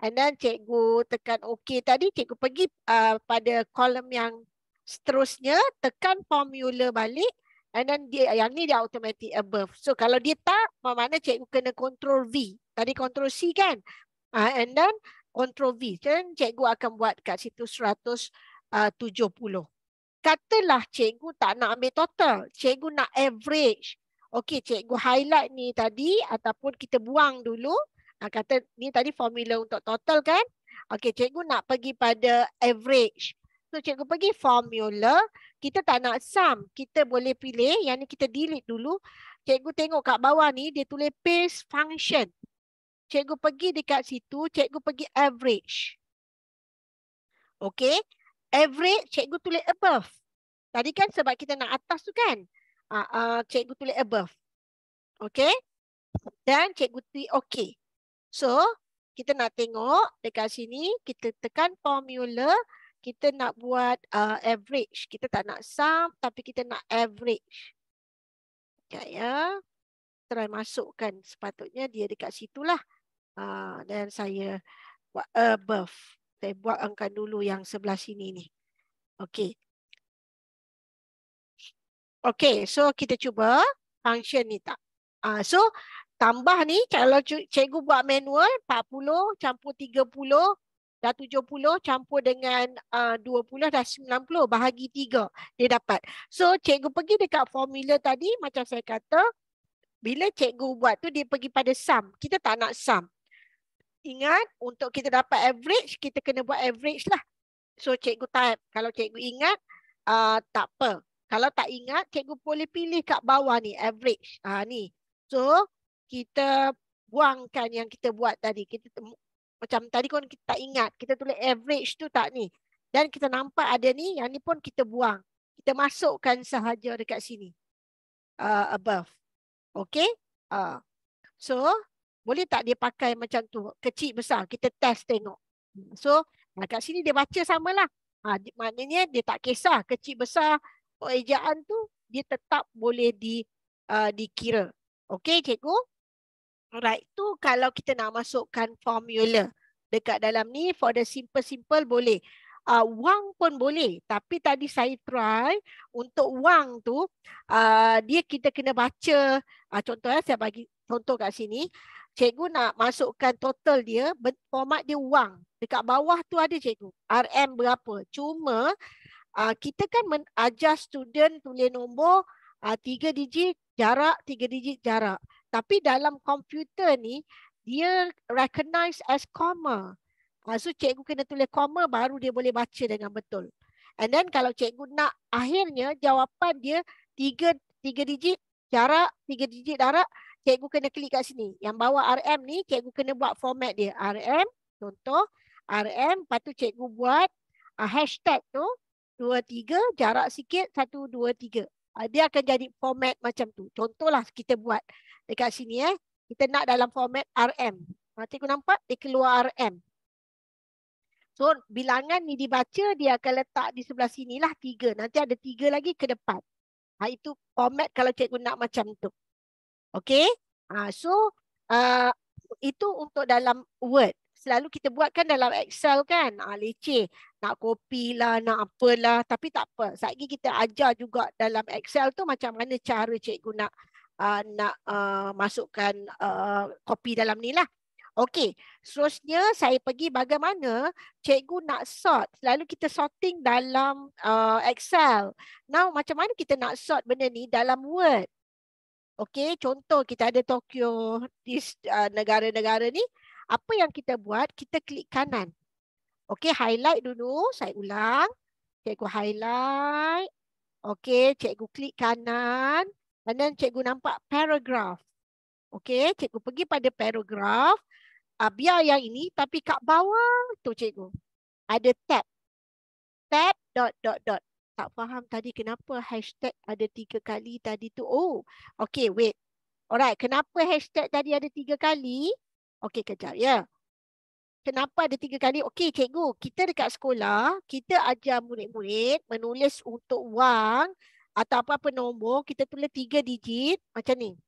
And then cikgu tekan OK tadi, cikgu pergi pada kolom yang seterusnya, tekan formula balik and then dia, yang ni dia automatic above. So kalau dia tak, mana cikgu kena Ctrl V. Tadi Ctrl C kan? And then Ctrl V. Dan cikgu akan buat kat situ 170. Katalah cikgu tak nak ambil total. Cikgu nak average. Okey, cikgu highlight ni tadi ataupun kita buang dulu. Kata ni tadi formula untuk total kan. Okey, cikgu nak pergi pada average. So cikgu pergi formula, kita tak nak sum. Kita boleh pilih, yang ni kita delete dulu. Cikgu tengok kat bawah ni, dia tulis paste function. Cikgu pergi dekat situ, cikgu pergi average. Okey, average cikgu tulis above. Tadi kan sebab kita nak atas tu kan. Cikgu tulis above. Okey. Dan cikgu tulis okey. So, kita nak tengok dekat sini, kita tekan formula, kita nak buat average. Kita tak nak sum, tapi kita nak average. Sekejap ya. Try masukkan, sepatutnya dia dekat situlah. Dan saya buat above. Saya buat angka dulu yang sebelah sini ni. Okey. Okey, so kita cuba function ni tak. So, tambah ni, kalau cikgu buat manual, 40 campur 30, dah 70 campur dengan 20 dah 90, bahagi 3, dia dapat. So, cikgu pergi dekat formula tadi, macam saya kata, bila cikgu buat tu, dia pergi pada sum. Kita tak nak sum. Ingat, untuk kita dapat average, kita kena buat average lah. So, cikgu type. Kalau cikgu ingat, tak apa. Kalau tak ingat, cikgu boleh pilih kat bawah ni, average. Ni. So, kita buangkan yang kita buat tadi. Kita macam tadi kan kita tak ingat. Kita tulis average tu tak ni. Dan kita nampak ada ni, yang ni pun kita buang. Kita masukkan sahaja dekat sini. Above. Okay. So, boleh tak dia pakai macam tu? Kecil, besar. Kita test tengok. So, kat sini dia baca samalah. Maknanya dia tak kisah. Kecil, besar. Ejaan tu, dia tetap boleh dikira. Okay, cikgu? Alright, tu kalau kita nak masukkan formula dekat dalam ni, for the simple boleh. Wang pun boleh, tapi tadi saya try untuk wang tu, dia kita kena baca. Contohnya saya bagi contoh kat sini. Cikgu nak masukkan total dia, format dia wang. Dekat bawah tu ada cikgu, RM berapa. Cuma kita kan ajar student tulis nombor 3 digit jarak, 3 digit jarak. Tapi dalam komputer ni, dia recognize as comma. So cikgu kena tulis comma baru dia boleh baca dengan betul. And then kalau cikgu nak akhirnya jawapan dia 3 digit jarak, 3 digit jarak, cikgu kena klik kat sini. Yang bawah RM ni, cikgu kena buat format dia. RM, contoh, RM, lepas tu cikgu buat hashtag tu, 23, jarak sikit, 1, 2, 3. Dia akan jadi format macam tu. Contohlah kita buat dekat sini. Kita nak dalam format RM. Cikgu nampak dia keluar RM. So bilangan ni dibaca, dia akan letak di sebelah sinilah 3. Nanti ada 3 lagi ke depan. Itu format kalau cikgu nak macam tu. Okay. So itu untuk dalam Word. Selalu kita buatkan dalam Excel kan. Leceh. Nak copy lah, nak apalah. Tapi tak apa. Sekejap kita ajar juga dalam Excel tu macam mana cara cikgu nak masukkan copy dalam ni lah. Okey. Seterusnya saya pergi bagaimana cikgu nak sort. Selalu kita sorting dalam Excel. Now macam mana kita nak sort benda ni dalam Word. Okey. Contoh kita ada Tokyo di negara-negara ni. Apa yang kita buat, kita klik kanan. Okey, highlight dulu. Saya ulang. Cikgu highlight. Okey, cikgu klik kanan. Dan then cikgu nampak paragraph. Okey, cikgu pergi pada paragraph. Biar yang ini, tapi kat bawah tu cikgu. Ada tab. Tab, dot. Tak faham tadi kenapa hashtag ada 3 kali tadi tu. Oh, okey, wait. Alright, kenapa hashtag tadi ada 3 kali? Okey, kejap ya. Kenapa ada 3 kali? Okey, cikgu, kita dekat sekolah, kita ajar murid-murid menulis untuk wang atau apa-apa nombor, kita tulis 3 digit macam ni.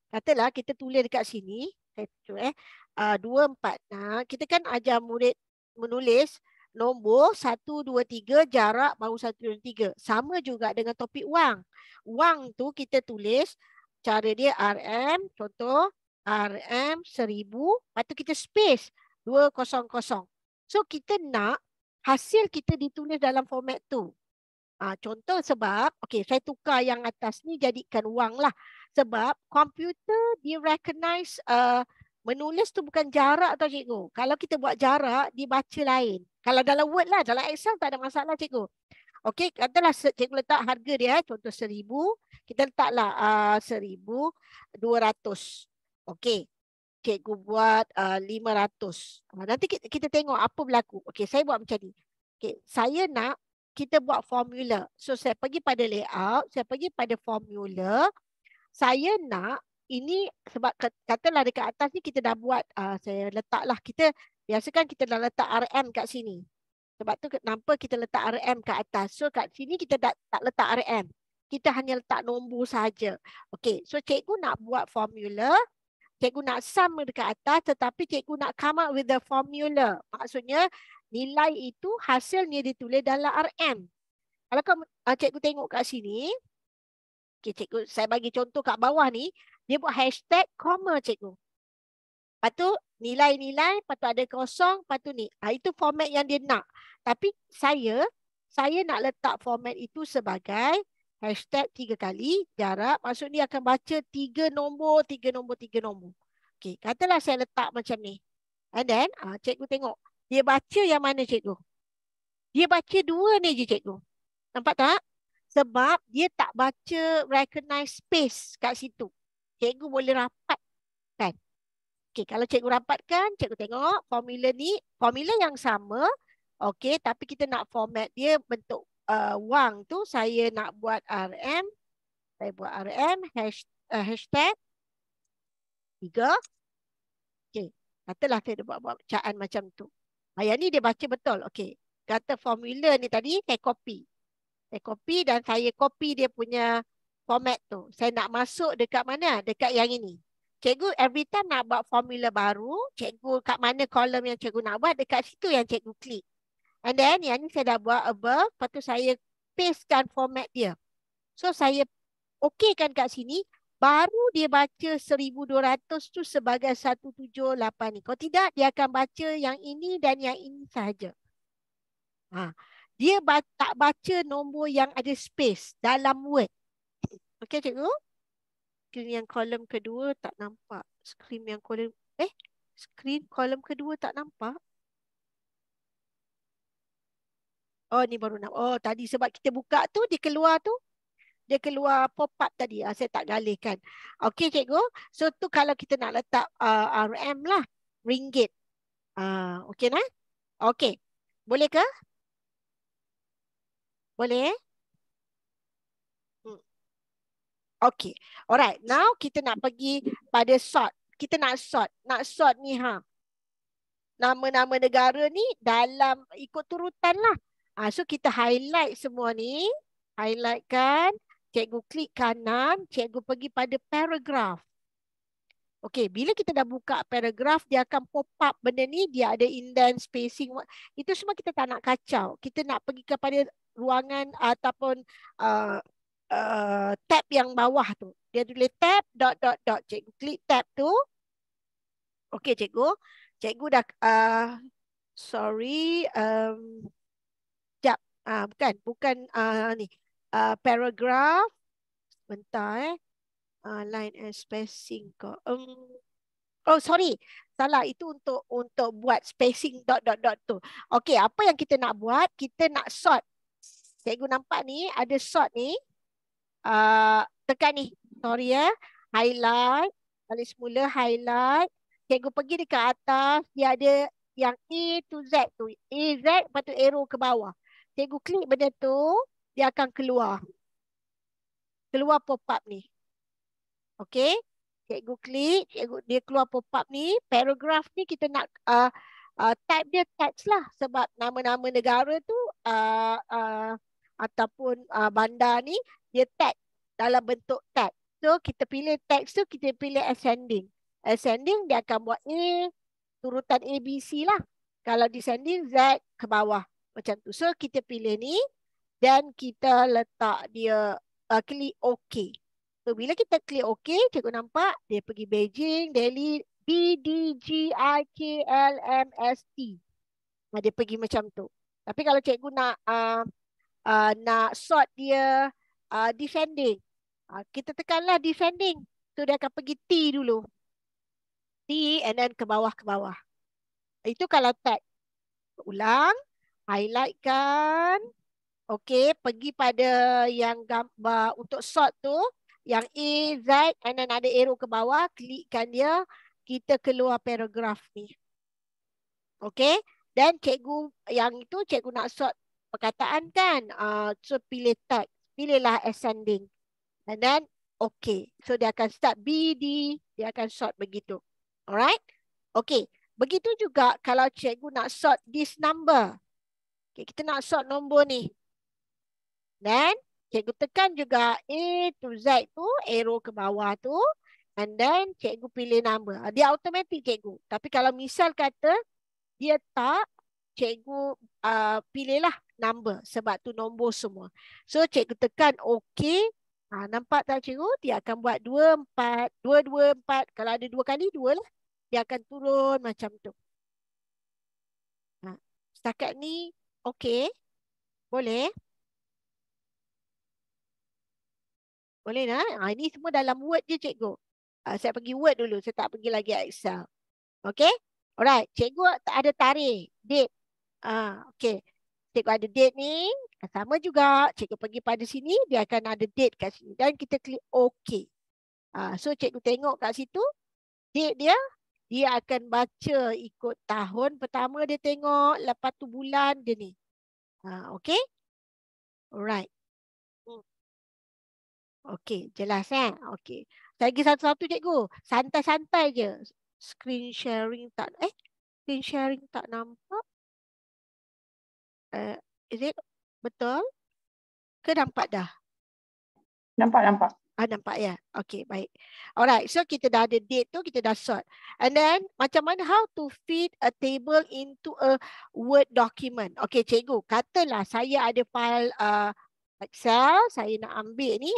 Katalah kita tulis dekat sini, 2, 4. Nah, kita kan ajar murid menulis nombor 1, 2, 3, jarak baru 1, 2, 3. Sama juga dengan topik wang. Wang tu kita tulis, cara dia RM, contoh, RM 1000, lepas tu kita space 200. So kita nak hasil kita ditulis dalam format tu. Contoh sebab, okey saya tukar yang atas ni jadikan wang lah. Sebab komputer dia recognize Menulis tu bukan jarak tau cikgu. Kalau kita buat jarak, dibaca lain. Kalau dalam Word lah, dalam Excel tak ada masalah cikgu. Okey, katalah cikgu letak harga dia, contoh 1,000. Kita letaklah 1,200. Okey, cikgu buat 500. Nanti kita tengok apa berlaku. Okey, saya buat macam ni. Okey, saya nak kita buat formula. So, saya pergi pada layout, saya pergi pada formula. Saya nak ini sebab katalah dekat atas ni kita dah buat, saya letaklah, kita biasakan kita dah letak RM kat sini. Sebab tu kenapa kita letak RM kat atas. So kat sini kita tak letak RM. Kita hanya letak nombor saja. Okey, so cikgu nak buat formula. Cikgu nak sum dekat atas tetapi cikgu nak come up with the formula. Maksudnya nilai itu hasilnya ditulis dalam RM. Kalau kamu cikgu tengok kat sini, okay, cikgu saya bagi contoh kat bawah ni, dia buat hashtag, koma cikgu. Lepas tu nilai-nilai, lepas tu ada kosong, lepas tu ni. Itu format yang dia nak. Tapi saya nak letak format itu sebagai hashtag 3 kali jarak. Maksudnya dia akan baca 3 nombor, 3 nombor, 3 nombor. Okey, katalah saya letak macam ni. And then cikgu tengok. Dia baca yang mana cikgu? Dia baca 2 ni je cikgu. Nampak tak? Sebab dia tak baca recognize space kat situ. Cikgu boleh rapatkan. Okey, kalau cikgu rapatkan, cikgu tengok formula ni, formula yang sama. Okey, tapi kita nak format dia bentuk wang tu. Saya nak buat RM. Saya buat RM, hashtag 3. Okey, katalah saya buat bacaan macam tu. Yang ni dia baca betul. Okey, kata formula ni tadi saya copy. Saya copy dan saya copy dia punya format tu. Saya nak masuk dekat mana? Dekat yang ini. Cikgu every time nak buat formula baru, cikgu kat mana kolom yang cikgu nak buat, dekat situ yang cikgu klik. And then yang ni saya dah buat above, lepas tu saya pastekan format dia. So saya okeykan kat sini, baru dia baca 1,200 tu sebagai 178 ni. Kalau tidak, dia akan baca yang ini dan yang ini sahaja. Dia tak baca nombor yang ada space dalam Word. Okey cikgu? Skrin yang kolom kedua tak nampak. Skrin yang kolom skrin kolom kedua tak nampak. Oh ni baru nampak. Oh tadi sebab kita buka tu dia keluar tu. Dia keluar pop-up tadi. Saya tak galihkan. Okey cikgu. So tu kalau kita nak letak RM lah. Ringgit. Okey nah? Okey. Boleh ke? Boleh? Okay. Alright. Now kita nak pergi pada sort. Kita nak sort. Nak sort ni nama-nama negara ni dalam ikut turutan lah. So kita highlight semua ni. Highlight kan. Cikgu klik kanan. Cikgu pergi pada paragraph. Okay. Bila kita dah buka paragraph, dia akan pop up benda ni. Dia ada indent, spacing. Itu semua kita tak nak kacau. Kita nak pergi kepada ruangan ataupun tab yang bawah tu. Dia tulis tab, ... Cikgu klik tab tu. Okey cikgu. Cikgu dah, sorry. Sekejap. Bukan ni. Paragraph. Bentar line and spacing ke. Oh sorry. Salah. Itu untuk buat spacing ... tu. Okey, apa yang kita nak buat? Kita nak sort. Cikgu nampak ni, ada sort ni. Tekan ni, sorry ya, highlight, balik semula highlight. Cikgu pergi dekat atas, dia ada yang A to Z tu, A, Z, lepas tu arrow ke bawah. Cikgu klik benda tu, dia akan keluar pop-up ni. Okey, cikgu klik, dia keluar pop-up ni. Paragraph ni kita nak type dia text lah, sebab nama-nama negara tu ataupun bandar ni dia tag dalam bentuk tag. So kita pilih text tu, kita pilih ascending. Ascending dia akan buat A, turutan ABC lah. Kalau descending Z ke bawah macam tu. So kita pilih ni dan kita letak dia klik OK. So bila kita klik OK, cikgu nampak dia pergi Beijing, Delhi, BDGIKLMST. Dia pergi macam tu. Tapi kalau cikgu nak sort dia descending, kita tekanlah descending. So dia akan pergi T dulu. T and then ke bawah. Itu kalau tag. Ulang, highlightkan. Okey, pergi pada yang gambar untuk sort tu, yang A, Z, and then ada arrow ke bawah, klikkan dia, kita keluar paragraf ni. Okey, dan cikgu yang itu cikgu nak sort perkataan kan, so pilih tag, pilihlah ascending, and then okey, so dia akan start B, D, dia akan sort begitu. Alright, okey, begitu juga kalau cikgu nak sort this number. Okay, kita nak sort nombor ni. Dan cikgu tekan juga A to Z tu, arrow ke bawah tu. And then cikgu pilih number. Dia automatik cikgu. Tapi kalau misal kata dia tak, cikgu pilihlah number. Sebab tu nombor semua. So cikgu tekan OK. Nampak tak cikgu? Dia akan buat 2, 4, 2, 2, 4. Kalau ada 2 kali, 2 lah. Dia akan turun macam tu. Setakat ni OK. Boleh? Boleh tak? Ini semua dalam Word je cikgu. Saya pergi Word dulu. Saya tak pergi lagi Excel. Okay? Alright. Cikgu ada tarik. Date. Okay. Cikgu ada date ni. Sama juga. Cikgu pergi pada sini. Dia akan ada date kat sini. Dan kita klik OK. So cikgu tengok kat situ. Date dia. Dia akan baca ikut tahun pertama dia tengok. Lepas tu bulan dia ni. Okay? Alright. Okey, jelas kan? Okey. Saya pergi satu-satu cikgu. Santai-santai je. Screen sharing tak nampak. Is it betul? Ke nampak dah? Nampak. Nampak ya. Okey, baik. Alright, so kita dah ada date tu, kita dah sort. And then macam mana how to fit a table into a Word document. Okey, cikgu, katalah saya ada file Excel, saya nak ambil ni,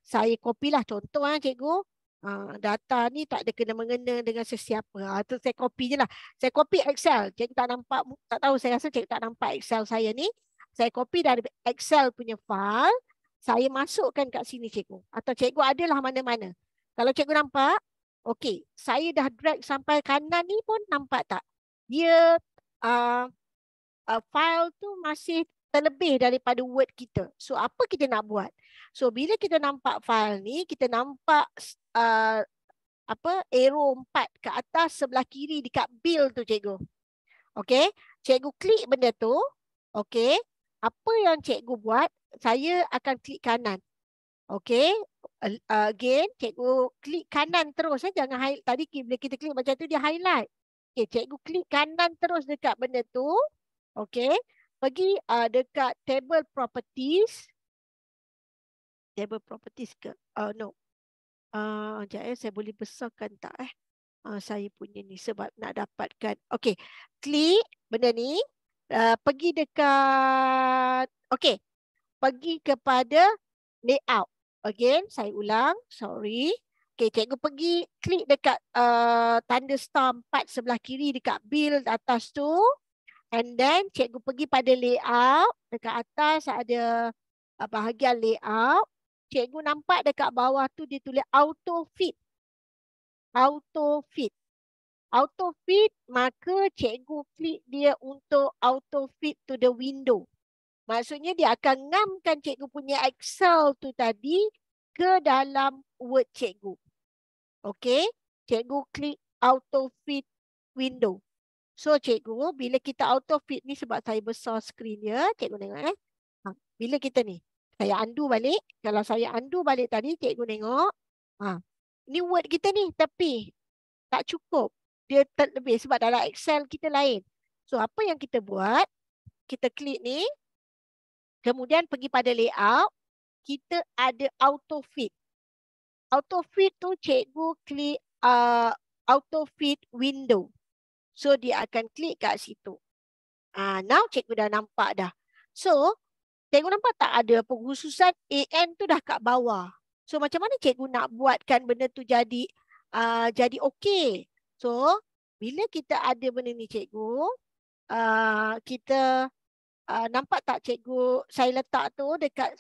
saya copy lah contoh cikgu. Data ni tak ada kena-mengena dengan sesiapa. Tu saya copy je lah. Saya copy Excel. Cikgu tak nampak, tak tahu, saya rasa cikgu tak nampak Excel saya ni. Saya copy dari Excel punya file, saya masukkan kat sini cikgu. Atau cikgu adalah mana-mana. Kalau cikgu nampak, okey, saya dah drag sampai kanan ni pun nampak tak? Dia file tu masih terlebih daripada Word kita. So, apa kita nak buat? So, bila kita nampak file ni, kita nampak arrow 4 ke atas sebelah kiri dekat bill tu cikgu. Okey, cikgu klik benda tu. Okey, apa yang cikgu buat? Saya akan klik kanan. Okey, again, cikgu klik kanan terus. Jangan highlight. Tadi bila kita klik macam tu, dia highlight. Okey, cikgu klik kanan terus dekat benda tu. Okey. Pergi dekat table properties. Table properties ke? No. Sekejap saya boleh besarkan tak saya punya ni sebab nak dapatkan. Okey. Klik benda ni. Pergi dekat. Okey. Pergi kepada layout. Again, saya ulang. Sorry. Okey, cikgu pergi klik dekat tanda star 4 sebelah kiri dekat bill atas tu. And then cikgu pergi pada layout. Dekat atas ada bahagian layout. Cikgu nampak dekat bawah tu dia tulis auto fit. Auto fit. Auto fit, maka cikgu klik dia untuk auto fit to the window. Maksudnya dia akan ngamkan cikgu punya Excel tu tadi ke dalam Word cikgu. Okey. Cikgu klik auto fit window. So cikgu, bila kita auto fit ni sebab saya besar skrin dia, cikgu tengok bila kita ni, saya undo balik. Kalau saya undo balik tadi, cikgu tengok. Ni Word kita ni, tapi tak cukup. Dia terlebih sebab dalam Excel kita lain. So apa yang kita buat, kita klik ni, kemudian pergi pada layout, kita ada auto fit. Auto fit tu cikgu klik auto fit window. So, dia akan klik kat situ. Now, cikgu dah nampak dah. So, cikgu nampak tak ada pengkhususan AN tu dah kat bawah. So, macam mana cikgu nak buatkan benda tu jadi okey? So, bila kita ada benda ni cikgu, kita nampak tak cikgu, saya letak tu dekat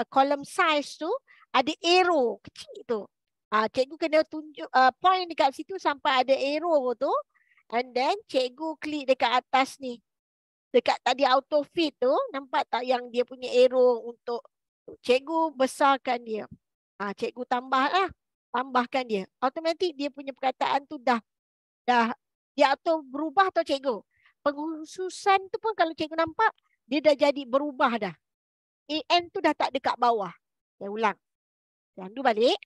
column size tu, ada arrow kecil tu. Cikgu kena tunjuk point dekat situ sampai ada arrow tu. And then cikgu klik dekat atas ni. Dekat tadi auto fit tu, nampak tak yang dia punya arrow untuk cikgu besarkan dia. Cikgu tambahkan dia. Automatik dia punya perkataan tu dah dia auto berubah tau cikgu. Pengkhususan tu pun kalau cikgu nampak, dia dah jadi berubah dah. AN tu dah tak dekat bawah. Saya ulang. Jangan balik.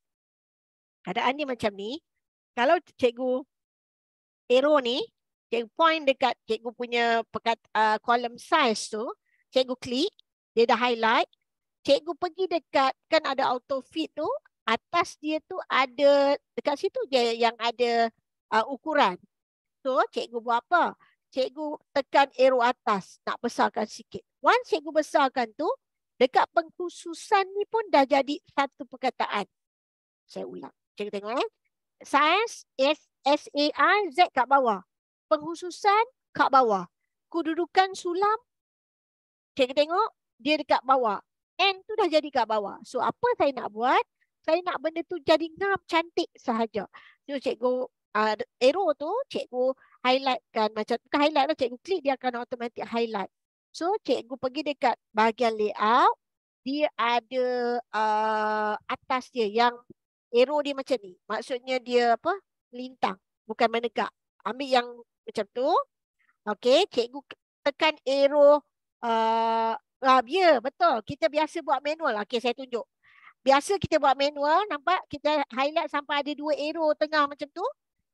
Keadaan dia macam ni. Kalau cikgu arrow ni, cikgu point dekat cikgu punya column size tu, cikgu klik, dia dah highlight. Cikgu pergi dekat, kan ada auto fit tu, atas dia tu ada, dekat situ je yang ada ukuran. So, cikgu buat apa? Cikgu tekan arrow atas, nak besarkan sikit. Once cikgu besarkan tu, dekat pengkhususan ni pun dah jadi satu perkataan. Saya ulang. Cikgu tengok Size, S-A-I-Z kat bawah. Pengkhususan kat bawah. Kedudukan sulam, cikgu tengok, dia dekat bawah. N tu dah jadi kat bawah. So, apa saya nak buat? Saya nak benda tu jadi ngam, cantik sahaja. So, cikgu, arrow tu, cikgu highlightkan. Macam, bukan highlight lah, cikgu klik, dia akan automatic highlight. So, cikgu pergi dekat bahagian layout. Dia ada atas dia yang arrow dia macam ni. Maksudnya dia apa? Lintang. Bukan menegak. Ambil yang macam tu. Okey, cikgu tekan arrow. Ya, betul. Kita biasa buat manual. Okey, saya tunjuk. Biasa kita buat manual, nampak? Kita highlight sampai ada 2 arrow tengah macam tu.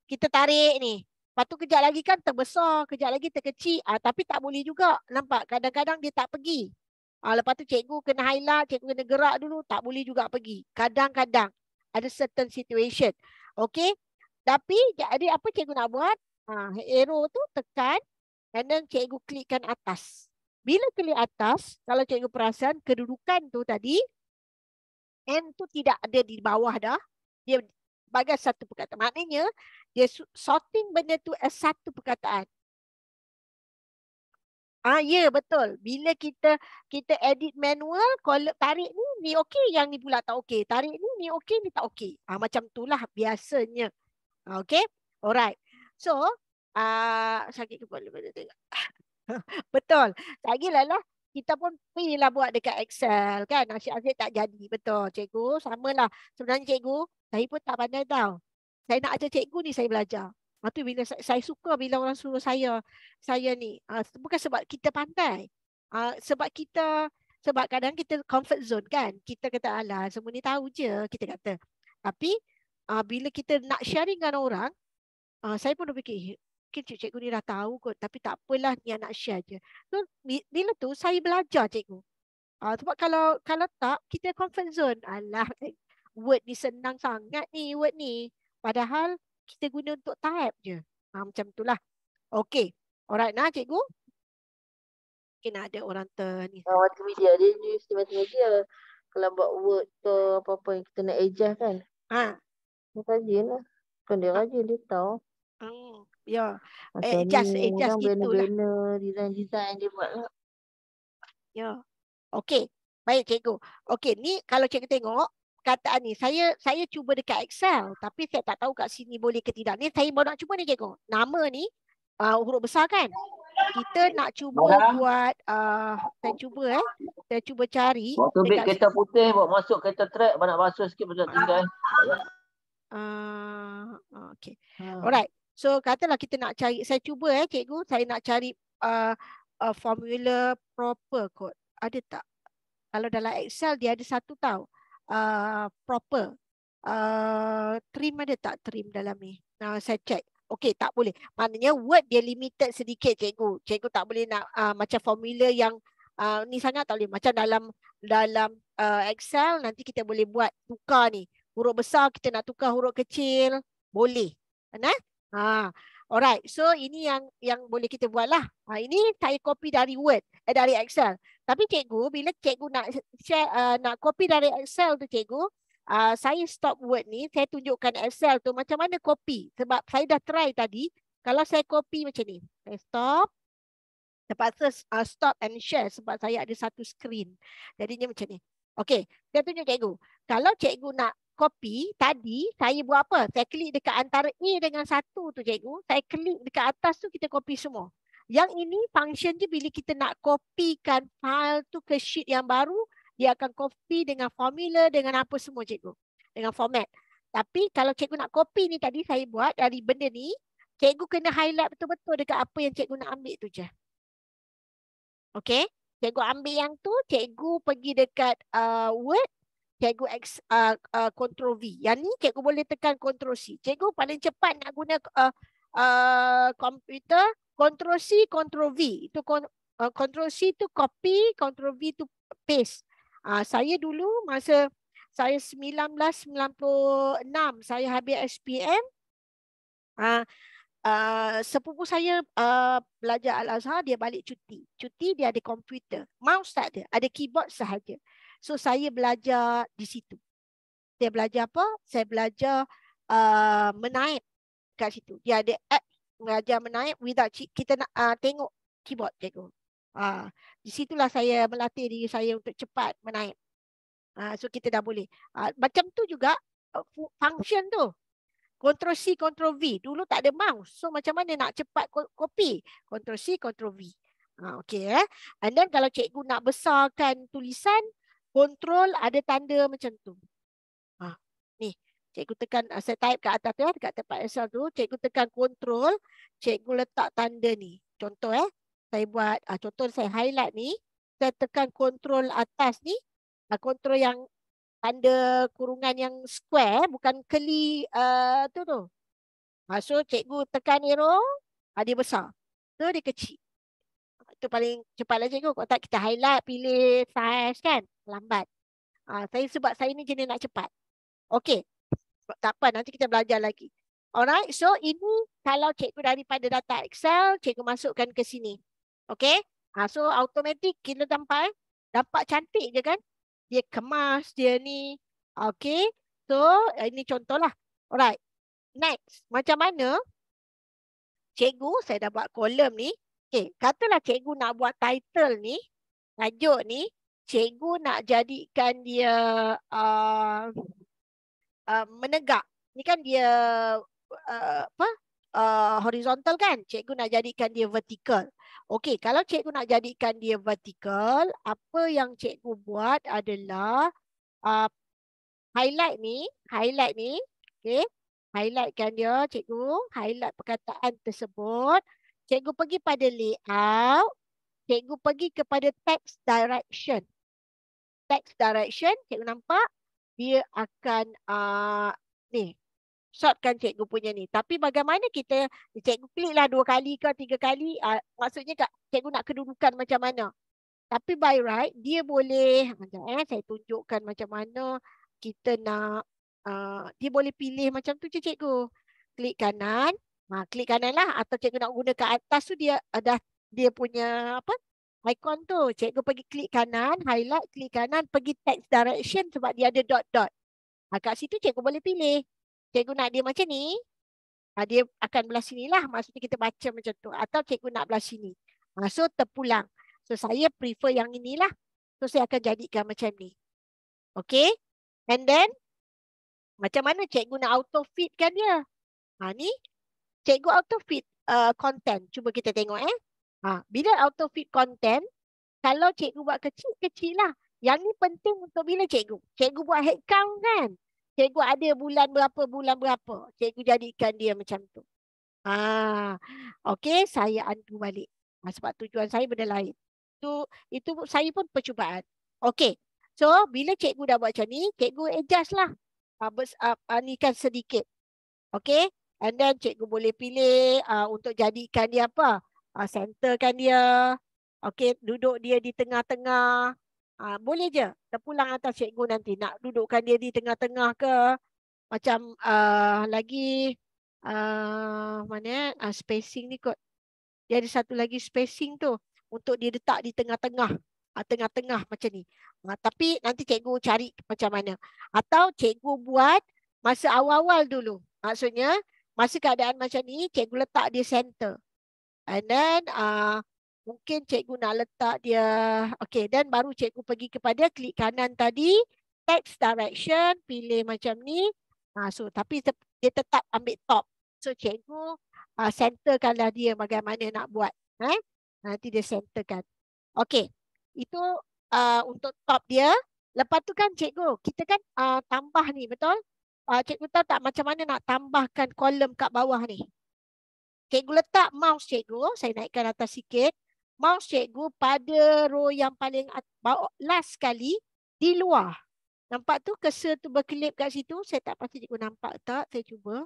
Kita tarik ni. Lepas tu kejap lagi kan terbesar, kejap lagi terkecil. Tapi tak boleh juga. Nampak? Kadang-kadang dia tak pergi. Lepas tu cikgu kena highlight, cikgu kena gerak dulu. Tak boleh juga pergi. Kadang-kadang. Ada certain situation. Okey. Tapi jadi apa cikgu nak buat? Arrow tu tekan. And then cikgu klikkan atas. Bila klik atas, kalau cikgu perasan kedudukan tu tadi, N tu tidak ada di bawah dah. Dia bagai satu perkataan. Maknanya, dia sorting benda tu as satu perkataan. Ya, betul. Bila kita edit manual, kalau tarik ni okey, yang ni pula tak okey. Tarik ni okey, ni tak okey. Macam itulah biasanya. Okey? Alright. So, sakit kepala pada tengok. Betul. Lagilah kita pun pergilah buat dekat Excel kan. Asyik-asyik tak jadi. Betul, cikgu. Samalah. Sebenarnya cikgu, saya pun tak pandai tahu. Saya nak ajar cikgu ni, saya belajar. Itu bila saya suka bila orang suruh saya ni. Bukan sebab kita pandai. Sebab kadang kita comfort zone kan. Kita kata, alah semua ni tahu je. Kita kata. Tapi bila kita nak sharing dengan orang, saya pun dah fikir, mungkin cikgu ni dah tahu kot. Tapi tak apalah, ni nak share je. So, bila tu saya belajar cikgu. Sebab kalau tak, kita comfort zone. Alah, word ni senang sangat ni, word ni. Padahal kita guna untuk type je. Macam itulah. Okey. Alright nah cikgu. Mungkin ada orang ni. Multimedia. Dia use multimedia. Kalau buat word ke apa-apa yang kita nak adjust kan. Dia rajin lah. Kan dia rajin, dia tahu. Ya. Macam Adjust orang gitulah. design dia buat lah. Ya. Okey. Baik cikgu. Okey, ni kalau cikgu tengok kataan ni, saya cuba dekat Excel tapi saya tak tahu kat sini boleh ke tidak. Ni saya baru nak cuba ni cikgu. Nama ni huruf besar kan? Kita nak cuba buat saya cuba cari waktu beg kereta putih bawa masuk kereta track, nak basuh sikit macam tinggal. Okey. Alright. So katalah kita nak cari, saya cuba cikgu, saya nak cari formula proper code. Ada tak? Kalau dalam Excel dia ada satu tahu. Proper. Trim ada tak trim dalam ni? Saya check. Okey, tak boleh. Maknanya word dia limited sedikit cikgu. Cikgu tak boleh nak macam formula yang ni sangat tak boleh. Macam dalam Excel nanti kita boleh buat tukar ni. Huruf besar kita nak tukar huruf kecil, boleh. Alright. So ini yang boleh kita buat lah. Ini saya copy dari Word, dari Excel. Tapi cikgu, bila cikgu nak share, nak copy dari Excel tu cikgu, saya stop Word ni, saya tunjukkan Excel tu macam mana copy. Sebab saya dah try tadi, kalau saya copy macam ni. Saya stop. Terpaksa stop and share sebab saya ada satu screen. Jadinya macam ni. Okey, saya tunjuk cikgu. Kalau cikgu nak copy, tadi saya buat apa? Saya klik dekat antara A dengan 1 tu cikgu. Saya klik dekat atas tu, kita copy semua. Yang ini function je bila kita nak copykan file tu ke sheet yang baru, dia akan copy dengan formula, dengan apa semua cikgu. Dengan format. Tapi kalau cikgu nak copy ni tadi saya buat dari benda ni, cikgu kena highlight betul-betul dekat apa yang cikgu nak ambil tu je. Okay. Cikgu ambil yang tu, cikgu pergi dekat Word, cikgu Ctrl V. Yang ni cikgu boleh tekan Ctrl C. Cikgu paling cepat nak guna komputer, Ctrl C, Ctrl V. Itu Ctrl C tu copy, Ctrl V tu paste. Saya dulu masa saya 1996 saya habis SPM. Sepupu saya belajar Al-Azhar, dia balik cuti. Cuti dia ada komputer. Mouse tak ada, ada keyboard sahaja. So saya belajar di situ. Saya belajar apa? Saya belajar menaip kat situ. Dia ada app mengajar menaip without kita nak tengok keyboard cikgu. Di situlah saya melatih diri saya untuk cepat menaip. So kita dah boleh. Macam tu juga function tu. Ctrl C, Ctrl V. Dulu tak ada mouse. So macam mana nak cepat copy? Ctrl C, Ctrl V. Okay. And then kalau cikgu nak besarkan tulisan, Ctrl ada tanda macam tu. Ni. Cikgu tekan, saya type kat atas tu, dekat tempat Excel tu. Cikgu tekan Ctrl. Cikgu letak tanda ni. Contoh saya buat, contoh saya highlight ni. Saya tekan Ctrl atas ni. Ctrl yang tanda kurungan yang square, bukan keli tu. So cikgu tekan arrow, dia besar. So dia kecil. Itu paling cepatlah cikgu. Kalau tak kita highlight, pilih size kan, lambat. Sebab saya ni jenis nak cepat. Okey. Tak apa, nanti kita belajar lagi. Alright, so ini kalau cikgu daripada data Excel, cikgu masukkan ke sini. Okey. So automatic kita nampak cantik je kan? Dia kemas dia ni. Okay. So ini contohlah. Alright. Next. Macam mana cikgu, saya dah buat kolom ni. Okay. Katalah cikgu nak buat title ni. Tajuk ni. Cikgu nak jadikan dia menegak. Ni kan dia horizontal kan. Cikgu nak jadikan dia vertical. Okey, kalau cikgu nak jadikan dia vertical, apa yang cikgu buat adalah highlight ni, okey. Highlightkan dia, cikgu, highlight perkataan tersebut. Cikgu pergi pada layout, cikgu pergi kepada text direction. Text direction, cikgu nampak dia akan ni shortkan cikgu punya ni. Tapi bagaimana kita, cikgu kliklah 2 kali ke 3 kali, maksudnya cikgu nak kedudukan macam mana. Tapi by right, dia boleh, saya tunjukkan macam mana kita nak, dia boleh pilih macam tu je cikgu. Klik kanan, klik kanan lah, atau cikgu nak guna kat atas tu dia ada dia punya apa, icon tu. Cikgu pergi klik kanan, highlight, klik kanan, pergi text direction sebab dia ada dot-dot. Kat situ cikgu boleh pilih. Cikgu nak dia macam ni, dia akan belah sini lah. Maksudnya kita baca macam tu. Atau cikgu nak belah sini. So terpulang. So saya prefer yang inilah. So saya akan jadikan macam ni. Okay. And then, macam mana cikgu nak auto fit kan dia? Ni, cikgu auto fit content. Cuba kita tengok bila auto fit content, kalau cikgu buat kecil-kecil lah. Yang ni penting untuk bila cikgu? Cikgu buat head count kan? Cikgu ada bulan berapa. Cikgu jadikan dia macam tu. Okey, saya undo balik. Sebab tujuan saya benda lain. Itu saya pun percubaan. Okey. So, bila cikgu dah buat macam ni, cikgu adjust lah. Ni kan sedikit. Okey. And then cikgu boleh pilih untuk jadikan dia apa? Centerkan dia. Okey, duduk dia di tengah-tengah. Boleh je. Terpulang atas cikgu nanti. Nak dudukkan dia di tengah-tengah ke. Macam lagi mana spacing ni kot. Dia ada satu lagi spacing tu. Untuk dia letak di tengah-tengah. Tengah-tengah macam ni. Tapi nanti cikgu cari macam mana. Atau cikgu buat masa awal-awal dulu. Maksudnya masa keadaan macam ni cikgu letak dia center. And then mungkin cikgu nak letak dia, okey, dan baru cikgu pergi kepada klik kanan tadi, text direction, pilih macam ni. So tapi dia tetap ambil top. So cikgu centerkanlah dia bagaimana nak buat. Nanti dia centerkan. Okey. Itu untuk top dia. Lepas tu kan cikgu, kita kan tambah ni, betul? Cikgu tahu tak macam mana nak tambahkan kolom kat bawah ni? Cikgu letak mouse cikgu, saya naikkan atas sikit. Mouse cikgu pada row yang paling last sekali di luar. Nampak tu cursor tu berkelip kat situ? Saya tak pasti cikgu nampak tak? Saya cuba.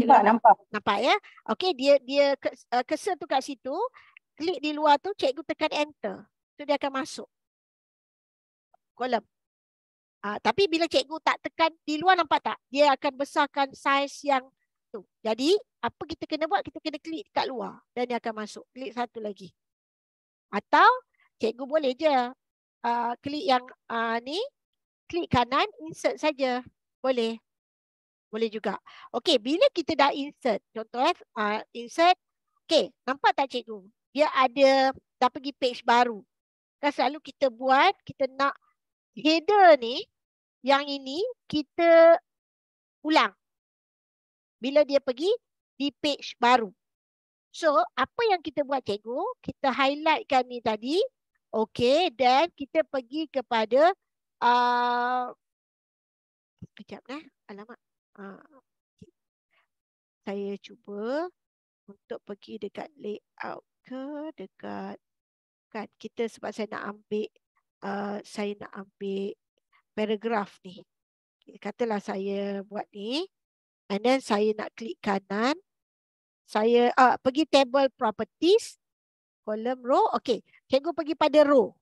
Nampak. Nampak ya? Okey, dia cursor tu kat situ. Klik di luar tu, cikgu tekan enter. Tu dia akan masuk kolom. Tapi bila cikgu tak tekan di luar, nampak tak? Dia akan besarkan saiz yang tu. Jadi, apa kita kena buat? Kita kena klik kat luar dan dia akan masuk. Klik satu lagi. Atau cikgu boleh je klik yang ni, klik kanan, insert saja. Boleh. Boleh juga. Okey, bila kita dah insert, contoh insert. Okey, nampak tak cikgu? Dia dah pergi page baru. Kan selalu kita buat, kita nak header ni, yang ini kita ulang. Bila dia pergi di page baru. So, apa yang kita buat cikgu? Kita highlightkan ni tadi. Okey, dan kita pergi kepada kejap alamak. Saya cuba untuk pergi dekat layout ke dekat kan kita sebab saya nak ambil paragraf ni. Katalah saya buat ni and then saya nak klik kanan. Saya pergi table properties, column row. Okey, cikgu pergi pada row.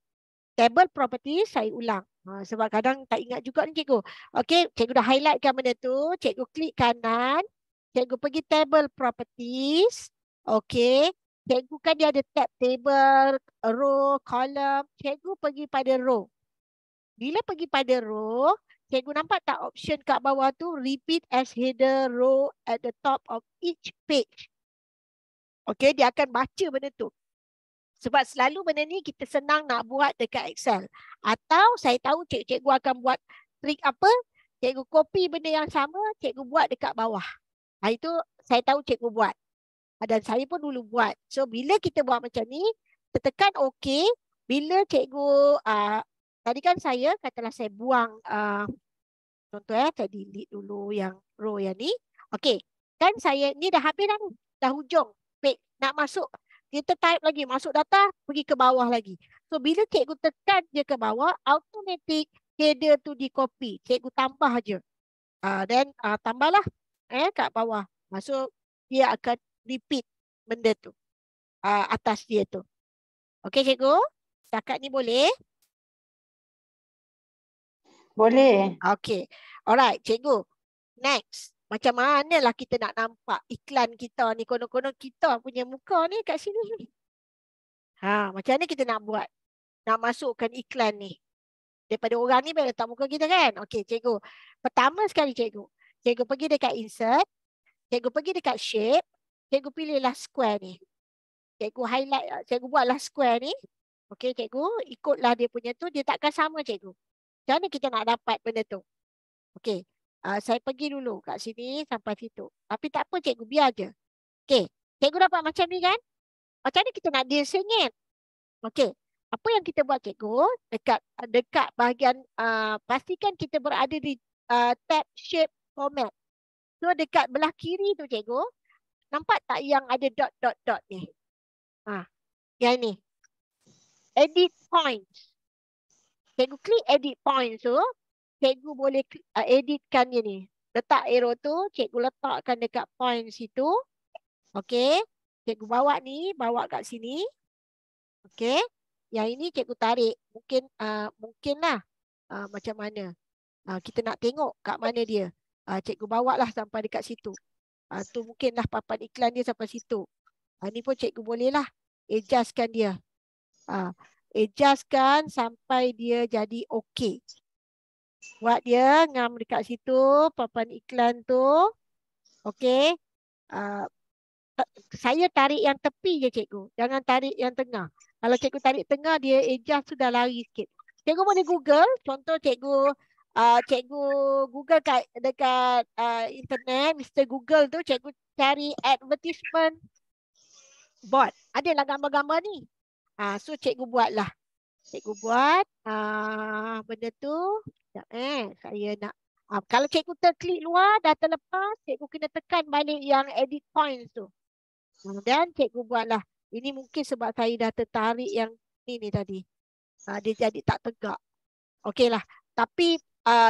Table properties saya ulang. Sebab kadang tak ingat juga ni cikgu. Okey, cikgu dah highlightkan benda tu. Cikgu klik kanan. Cikgu pergi table properties. Okey. Cikgu kan dia ada tab table, row, column. Cikgu pergi pada row. Bila pergi pada row, cikgu nampak tak option kat bawah tu? Repeat as header row at the top of each page. Okey, dia akan baca benda tu. Sebab selalu benda ni kita senang nak buat dekat Excel. Atau saya tahu cikgu akan buat trik apa? Cikgu copy benda yang sama, cikgu buat dekat bawah. Itu saya tahu cikgu buat. Dan saya pun dulu buat. So bila kita buat macam ni, tekan OK. Bila cikgu, tadi kan saya, katalah saya buang, contoh saya delete dulu yang row yang ni. OK, kan saya, ni dah habis dah ni. Dah hujung. Baik, nak masuk. Kita type lagi, masuk data, pergi ke bawah lagi. So bila cikgu tekan je ke bawah, automatic header tu di copy. Cikgu tambah je. Dan tambahlah kat bawah. Masuk, dia akan repeat benda tu. Atas dia tu. Okey cikgu? Setakat ni boleh? Boleh. Okey. Alright cikgu. Next. Macam manalah kita nak nampak iklan kita ni. Konon-konon kita punya muka ni kat sini. Macam mana kita nak buat? Nak masukkan iklan ni. Daripada orang ni boleh letak muka kita kan? Okey cikgu. Pertama sekali cikgu. Cikgu pergi dekat insert. Cikgu pergi dekat shape. Cikgu pilihlah square ni. Cikgu highlight. Cikgu buatlah square ni. Okey cikgu. Ikutlah dia punya tu. Dia takkan sama cikgu. Macam mana kita nak dapat benda tu? Okey. Saya pergi dulu kat sini sampai situ. Tapi tak apa cikgu, biar je. Okey. Cikgu dapat macam ni kan? Macam ni kita nak dia sengit. Okey. Apa yang kita buat cikgu? Dekat bahagian, pastikan kita berada di tab shape format. So dekat belah kiri tu cikgu, nampak tak yang ada dot ni? Yang ni. Edit points. Cikgu klik edit points tu. Cikgu boleh editkan dia ni. Letak arrow tu, cikgu letakkan dekat point situ. Okey. Cikgu bawa ni, bawa kat sini. Okey. Yang ini cikgu tarik. Mungkinlah macam mana. Kita nak tengok kat mana dia. Cikgu bawa lah sampai dekat situ. Tu mungkinlah papan iklan dia sampai situ. Ni pun cikgu bolehlah adjustkan dia. Adjustkan sampai dia jadi okey. Buat dia ngam dekat situ papan iklan tu. Okey. Saya tarik yang tepi je cikgu. Jangan tarik yang tengah. Kalau cikgu tarik tengah dia adjust sudah lari sikit. Cikgu boleh Google. Contoh cikgu Google dekat internet, Mr. Google tu, cikgu cari advertisement board. Adalah gambar-gambar ni. So cikgu buatlah. Cikgu buat benda tu. Saya nak. Kalau cikgu terklik luar, dah terlepas, cikgu kena tekan balik yang edit points tu. Dan cikgu buatlah. Ini mungkin sebab saya dah tertarik yang ni tadi. Dia jadi tak tegak. Okeylah. Tapi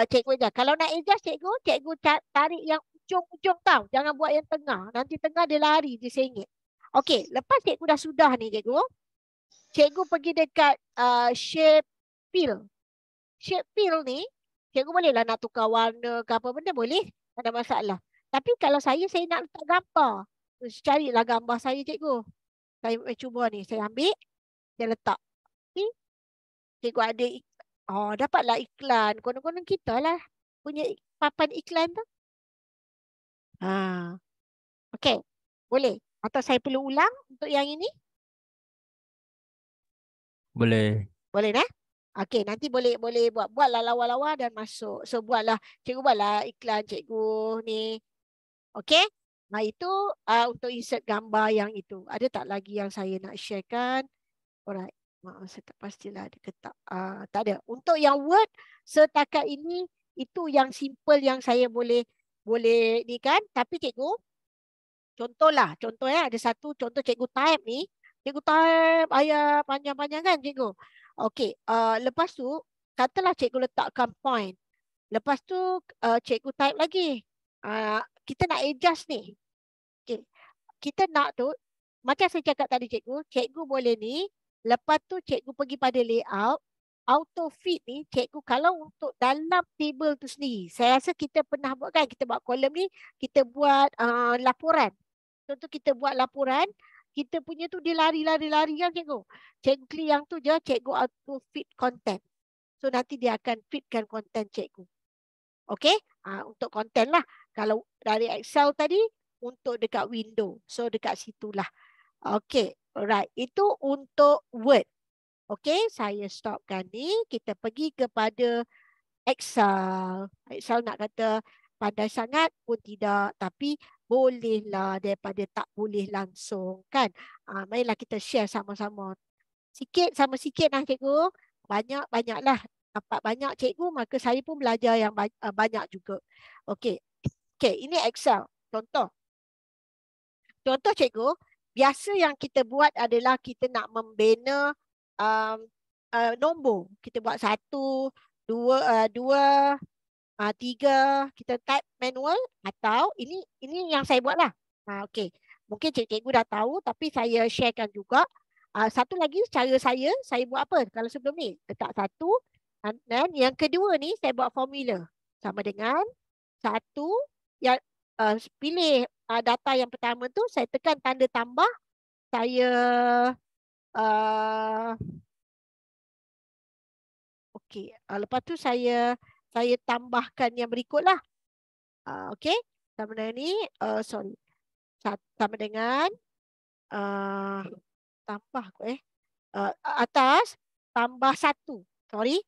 cikgu aja. Kalau nak adjust cikgu tarik yang ujung-ujung tau. Jangan buat yang tengah. Nanti tengah dia lari, dia sengit. Okey, lepas cikgu dah sudah ni cikgu. Cikgu pergi dekat shape fill. Shape fill ni, cikgu bolehlah nak tukar warna ke apa benda, boleh. Tak ada masalah. Tapi kalau saya nak letak gambar. Carilah gambar saya cikgu. Saya cuba ni, saya ambil, saya letak. Ni, cikgu ada dapatlah iklan. Konon-konon kita lah punya papan iklan tu. Okey, boleh. Atau saya perlu ulang untuk yang ini? Boleh. Boleh dah? Okey, nanti boleh buatlah lawa-lawa dan masuk. So cikgu buatlah iklan cikgu ni. Okey? Nah itu untuk insert gambar yang itu. Ada tak lagi yang saya nak sharekan? Alright. Maaf, saya tak pastilah ada ke tak. Tak ada. Untuk yang Word setakat ini, itu yang simple yang saya boleh ni kan. Tapi cikgu, contohnya ada satu contoh cikgu type ni. Cikgu type ayat panjang-panjang kan cikgu. Okey, lepas tu katalah cikgu letakkan point. Lepas tu cikgu type lagi. Kita nak adjust ni. Okey. Kita nak tu macam saya cakap tadi cikgu boleh ni. Lepas tu cikgu pergi pada layout. Auto fit ni cikgu kalau untuk dalam table tu sendiri. Saya rasa kita pernah buat kan. Kita buat kolom ni. Kita buat laporan. Contoh kita buat laporan. Kita punya tu dia lari kan cikgu. Cikgu klik yang tu je, cikgu auto fit content. So nanti dia akan fitkan content cikgu. Okey? Untuk content lah. Kalau dari Excel tadi, untuk dekat window. So dekat situlah. Okey. Alright. Itu untuk Word. Okey. Saya stopkan ni. Kita pergi kepada Excel. Excel nak kata pandai sangat pun tidak. Tapi bolehlah daripada tak boleh langsung kan. Marilah kita share sama-sama. Sikit sama sikit lah cikgu. Banyak-banyaklah. Dapat banyak cikgu, maka saya pun belajar yang banyak juga. Okey. Okey, ini Excel. Contoh cikgu, biasa yang kita buat adalah kita nak membina nombor. Kita buat 1, 2, 3, kita type manual atau ini yang saya buat lah. Okey. Mungkin cikgu dah tahu tapi saya sharekan juga. Satu lagi cara saya buat apa kalau sebelum ni? Letak 1 dan yang kedua ni saya buat formula. Sama dengan 1 yang pilih data yang pertama tu saya tekan tanda tambah. Saya okey. Lepas tu saya tambahkan yang berikutlah. Okey. Sama dengan ni, sama dengan tambah atas tambah 1. Sorry.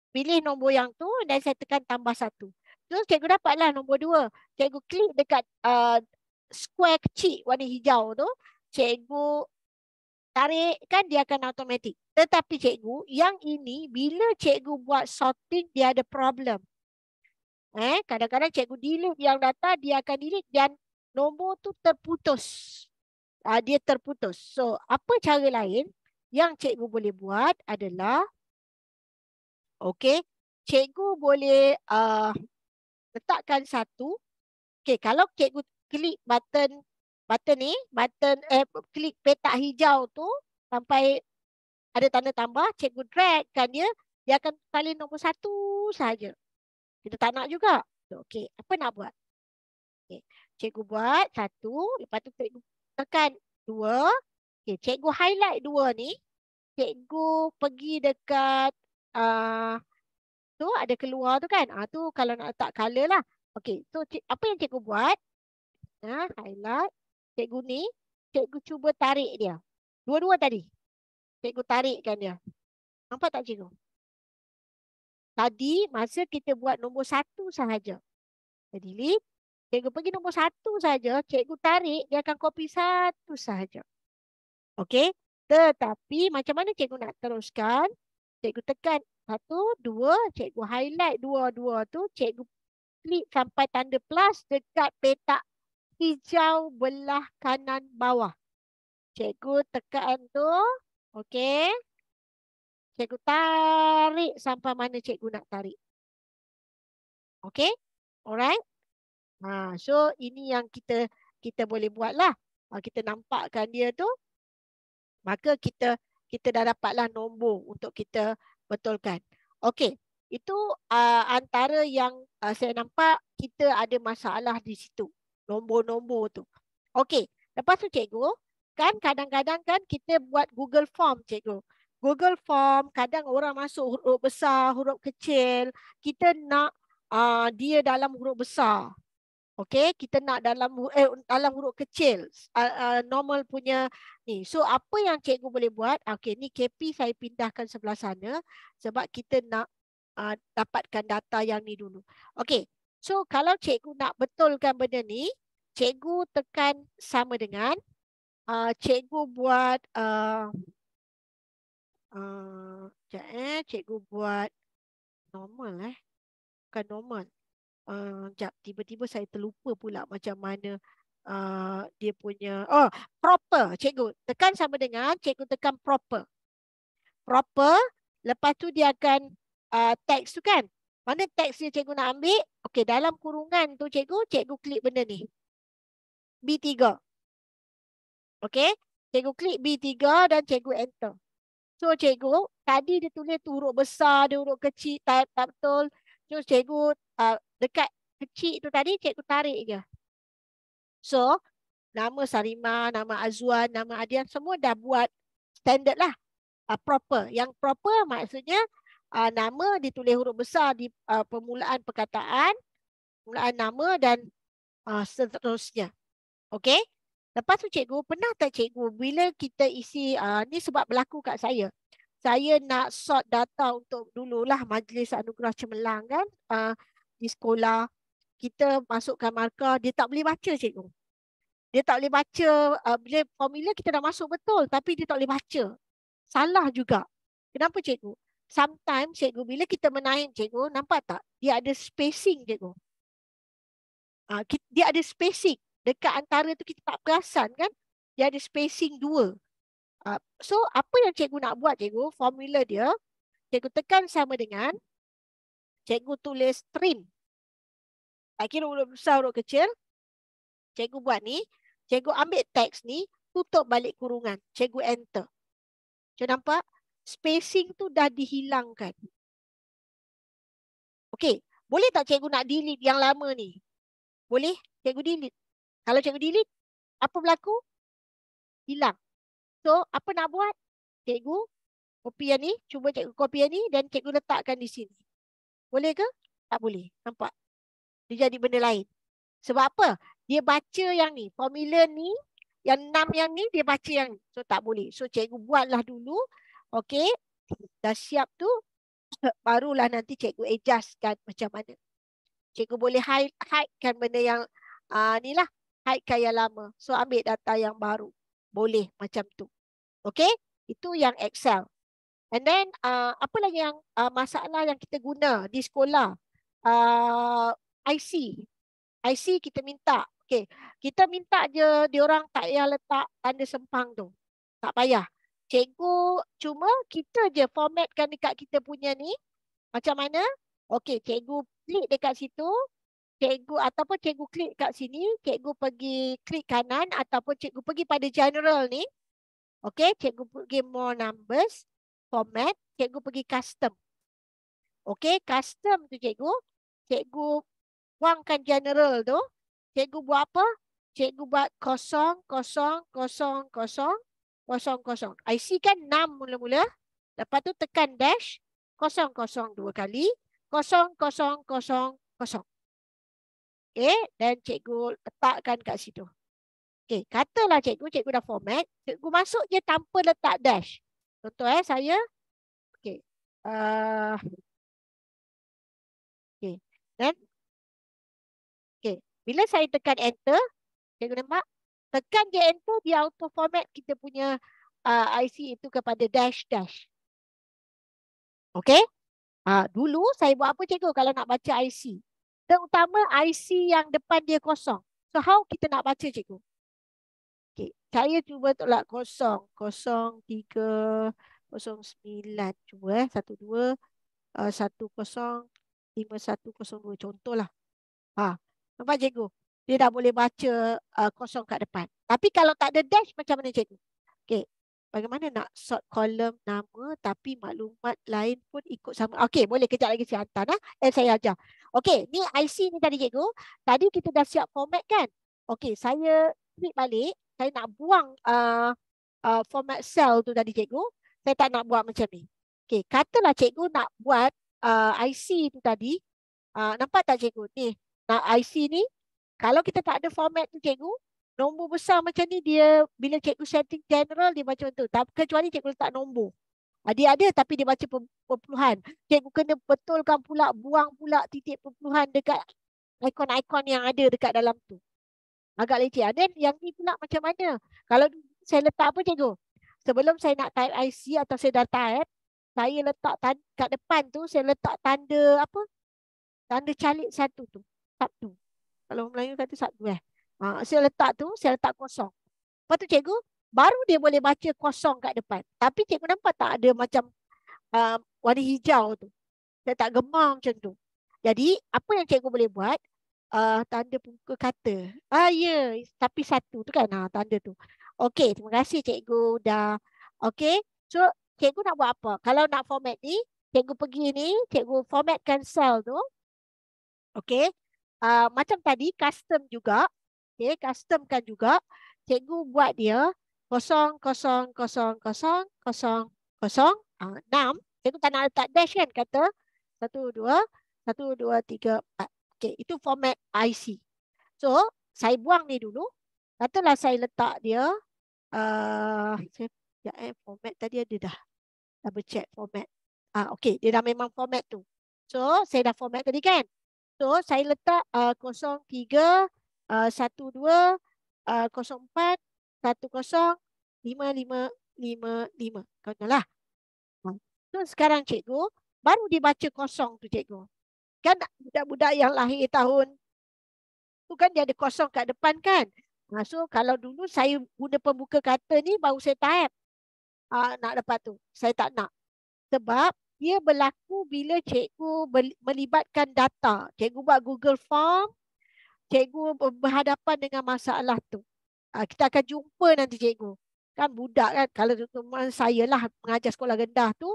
Pilih nombor yang tu dan saya tekan tambah 1. Terus cikgu dapatlah nombor 2. Cikgu klik dekat square kecil warna hijau tu. Cikgu tarik kan dia akan automatik. Tetapi cikgu, yang ini bila cikgu buat sorting dia ada problem. Kadang-kadang cikgu delete yang data, dia akan delete dan nombor tu terputus. Dia terputus. So, apa cara lain yang cikgu boleh buat adalah okey, cikgu boleh letakkan 1. Okey, kalau cikgu klik button ni, klik petak hijau tu sampai ada tanda tambah, cikgu dragkan dia akan salin nombor 1 saja. Kita tak nak juga. Okey, apa nak buat? Okay. Cikgu buat 1, lepas tu cikgu tekan 2. Okay, cikgu highlight 2 ni. Cikgu pergi dekat tu ada keluar tu kan. Tu kalau nak letak color lah. Okey, so apa yang cikgu buat? Highlight. Cikgu ni, cikgu cuba tarik dia. Dua-dua tadi. Cikgu tarikkan dia. Nampak tak cikgu? tadi masa kita buat nombor 1 sahaja. Kita delete. Cikgu pergi nombor 1 saja, cikgu tarik, dia akan copy 1 sahaja. Okey. Tetapi macam mana cikgu nak teruskan? Cikgu tekan 1, 2, cikgu highlight 2 tu, cikgu klik sampai tanda plus dekat petak hijau belah kanan bawah. Cikgu tekan tu. Okey. Cikgu tarik sampai mana cikgu nak tarik. Okey. Alright. So ini yang kita boleh buat lah. Kita nampakkan dia tu. Maka kita dah dapatlah nombor untuk kita betulkan. Okey. Itu antara yang saya nampak kita ada masalah di situ. Nombor-nombor tu. Okey. Lepas tu cikgu, kan kadang-kadang kan kita buat Google Form cikgu. Google Form, kadang orang masuk huruf besar, huruf kecil. Kita nak dia dalam huruf besar. Okey, kita nak dalam huruf kecil, normal punya ni. So apa yang cikgu boleh buat? Okey, ni KP saya pindahkan sebelah sana sebab kita nak dapatkan data yang ni dulu. Okey, so kalau cikgu nak betulkan benda ni, cikgu tekan sama dengan cikgu buat cikgu buat normal bukan normal. Sekejap, tiba-tiba saya terlupa pula macam mana dia punya. Proper. Cikgu tekan sama dengan, cikgu tekan proper. Proper, lepas tu dia akan teks tu kan. Mana teks dia cikgu nak ambil? Okey, dalam kurungan tu cikgu klik benda ni. B3. Okey, cikgu klik B3 dan cikgu enter. So cikgu, tadi dia tulis tu huruf besar, dia huruf kecil, tak betul. So cikgu dekat kecil tu tadi cikgu tarik je. So nama Sarima, nama Azwan, nama Adian semua dah buat standard lah. Proper. Yang proper maksudnya nama ditulis huruf besar di permulaan perkataan, permulaan nama dan seterusnya. Okey. Lepas tu cikgu, pernah tak cikgu bila kita isi, ni sebab berlaku kat saya. Saya nak sort data untuk dululah Majlis Anugerah Cemerlang kan. Di sekolah, kita masukkan markah, dia tak boleh baca cikgu. Dia tak boleh baca, bila formula kita dah masuk betul, tapi dia tak boleh baca. Salah juga. Kenapa cikgu? Sometimes cikgu, bila kita menaik cikgu, nampak tak? Dia ada spacing cikgu. Dia ada spacing. Dekat antara tu kita tak perasan kan? Dia ada spacing 2. So, apa yang cikgu nak buat cikgu? Formula dia, cikgu tekan sama dengan, cikgu tulis trim. Tak kira huruf besar, huruf kecil. Cikgu buat ni. Cikgu ambil teks ni, tutup balik kurungan. Cikgu enter. Cikgu nampak? Spacing tu dah dihilangkan. Okey. Boleh tak cikgu nak delete yang lama ni? Boleh? Cikgu delete. Kalau cikgu delete, apa berlaku? Hilang. So, apa nak buat? Cikgu copy yang ni. Cuba cikgu copy yang ni dan cikgu letakkan di sini. Boleh ke? Tak boleh. Nampak? Dia jadi benda lain. Sebab apa? Dia baca yang ni. Formula ni, yang 6 yang ni, dia baca yang ni. So, tak boleh. So, cikgu buatlah dulu. Okey. Dah siap tu. Barulah nanti cikgu adjustkan macam mana. Cikgu boleh hidekan benda yang ni lah. Hidekan yang lama. So, ambil data yang baru. Boleh macam tu. Okey. Itu yang Excel. And then, apa lagi yang masalah yang kita guna di sekolah? IC. IC kita minta. Okey. Kita minta je diorang tak payah letak tanda sempang tu. Tak payah. Cikgu cuma kita je formatkan dekat kita punya ni. Macam mana? Okey, cikgu klik dekat situ. Cikgu ataupun cikgu klik kat sini. Cikgu pergi klik kanan ataupun cikgu pergi pada general ni. Okey, cikgu pergi more numbers. Format. Cikgu pergi custom. Okey, custom tu cikgu. Cikgu buangkan general tu. Cikgu buat apa? Cikgu buat 0, 0, 0, 0, 0, 0. IC kan 6 mula-mula. Lepas tu tekan dash. 0, 0, 2 kali. 0, 0, 0, 0. Okey, dan cikgu letakkan kat situ. Okey, katalah cikgu dah format. Cikgu masuk je tanpa letak dash. Contoh saya. Okey. Dan okay, bila saya tekan enter, cikgu nampak? Tekan je enter, dia auto format kita punya IC itu kepada dash. Okay? Dulu saya buat apa cikgu kalau nak baca IC? Terutama IC yang depan dia kosong. So how kita nak baca cikgu? Okay. Saya cuba tolak 00309. Cuba 12 105102 contohlah. Nampak cikgu? Dia dah boleh baca kosong kat depan. Tapi kalau tak ada dash macam mana cikgu? Okay. Bagaimana nak sort kolom nama tapi maklumat lain pun ikut sama? Okey, boleh kejap lagi saya hantar. Saya ajar. Okey, ni IC ni tadi cikgu. Tadi kita dah siap format kan? Okey, saya klik balik. Saya nak buang format cell tu tadi cikgu. Saya tak nak buat macam ni. Okey, katalah cikgu nak buat IC tu tadi. Nampak tak cikgu? Ni, nak IC ni. Kalau kita tak ada format tu cikgu, nombor besar macam ni dia bila cikgu setting general dia baca tu. Kecuali cikgu letak nombor. Dia ada tapi dia baca perpuluhan. Cikgu kena betulkan pula, buang pula titik perpuluhan dekat ikon-ikon yang ada dekat dalam tu. Agak leceh. Dan yang ni pula macam mana? Kalau saya letak apa cikgu? Sebelum saya nak type IC atau saya dah type, saya letak kat depan tu, saya letak tanda apa? Tanda calik satu tu. Satu. Kalau Melayu kata satu saya letak tu, saya letak kosong. Lepas tu cikgu, baru dia boleh baca kosong kat depan. Tapi cikgu nampak tak ada macam warna hijau tu. Saya tak gemar macam tu. Jadi, apa yang cikgu boleh buat? Tanda pembuka kata. Tapi satu tu kan, tanda tu. Okey, terima kasih cikgu dah. Okey, so cikgu nak buat apa? Kalau nak format ni, cikgu pergi ni, cikgu formatkan cell tu. Okey. Macam tadi custom juga. Okay, customkan juga. Cikgu buat dia 0000006. Cikgu tak nak letak dash kan, kata 1 2 1 2 3 4. Okey, itu format IC. So, saya buang ni dulu. Katalah saya letak dia format tadi ada dah. Double check format. Okey, dia dah memang format tu. So, saya dah format tadi kan. So, saya letak 03 12 04 10 5555. Kononlah. So, sekarang cikgu baru dibaca kosong tu cikgu. Kan budak-budak yang lahir tahun tu kan dia ada kosong kat depan kan. So, kalau dulu saya guna pembuka kata ni baru saya type. Nak dapat tu. Saya tak nak. Sebab dia berlaku bila cikgu melibatkan data. Cikgu buat Google Form, cikgu berhadapan dengan masalah tu. Kita akan jumpa nanti cikgu. Kan budak kan, kalau teman saya lah mengajar sekolah rendah tu,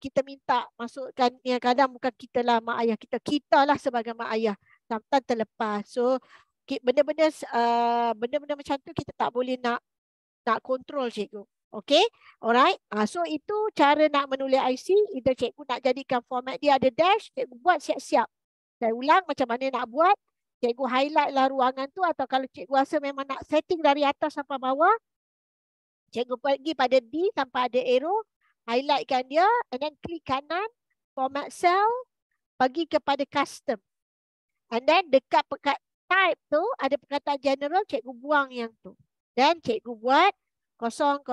kita minta masukkan, yang kadang bukan kita lah mak ayah kita lah sebagai mak ayah. Sometimes terlepas. So, benda-benda macam tu kita tak boleh nak kontrol cikgu. Okay, alright. So itu cara nak menulis IC. Either cikgu nak jadikan format dia ada dash, cikgu buat siap-siap. Saya ulang macam mana nak buat. Cikgu highlight lah ruangan tu, atau kalau cikgu rasa memang nak setting dari atas sampai bawah, cikgu pergi pada D sampai ada arrow, highlightkan dia, and then klik kanan, format cell, pergi kepada custom. And then dekat type tu ada perkataan general, cikgu buang yang tu. Dan cikgu buat 000 6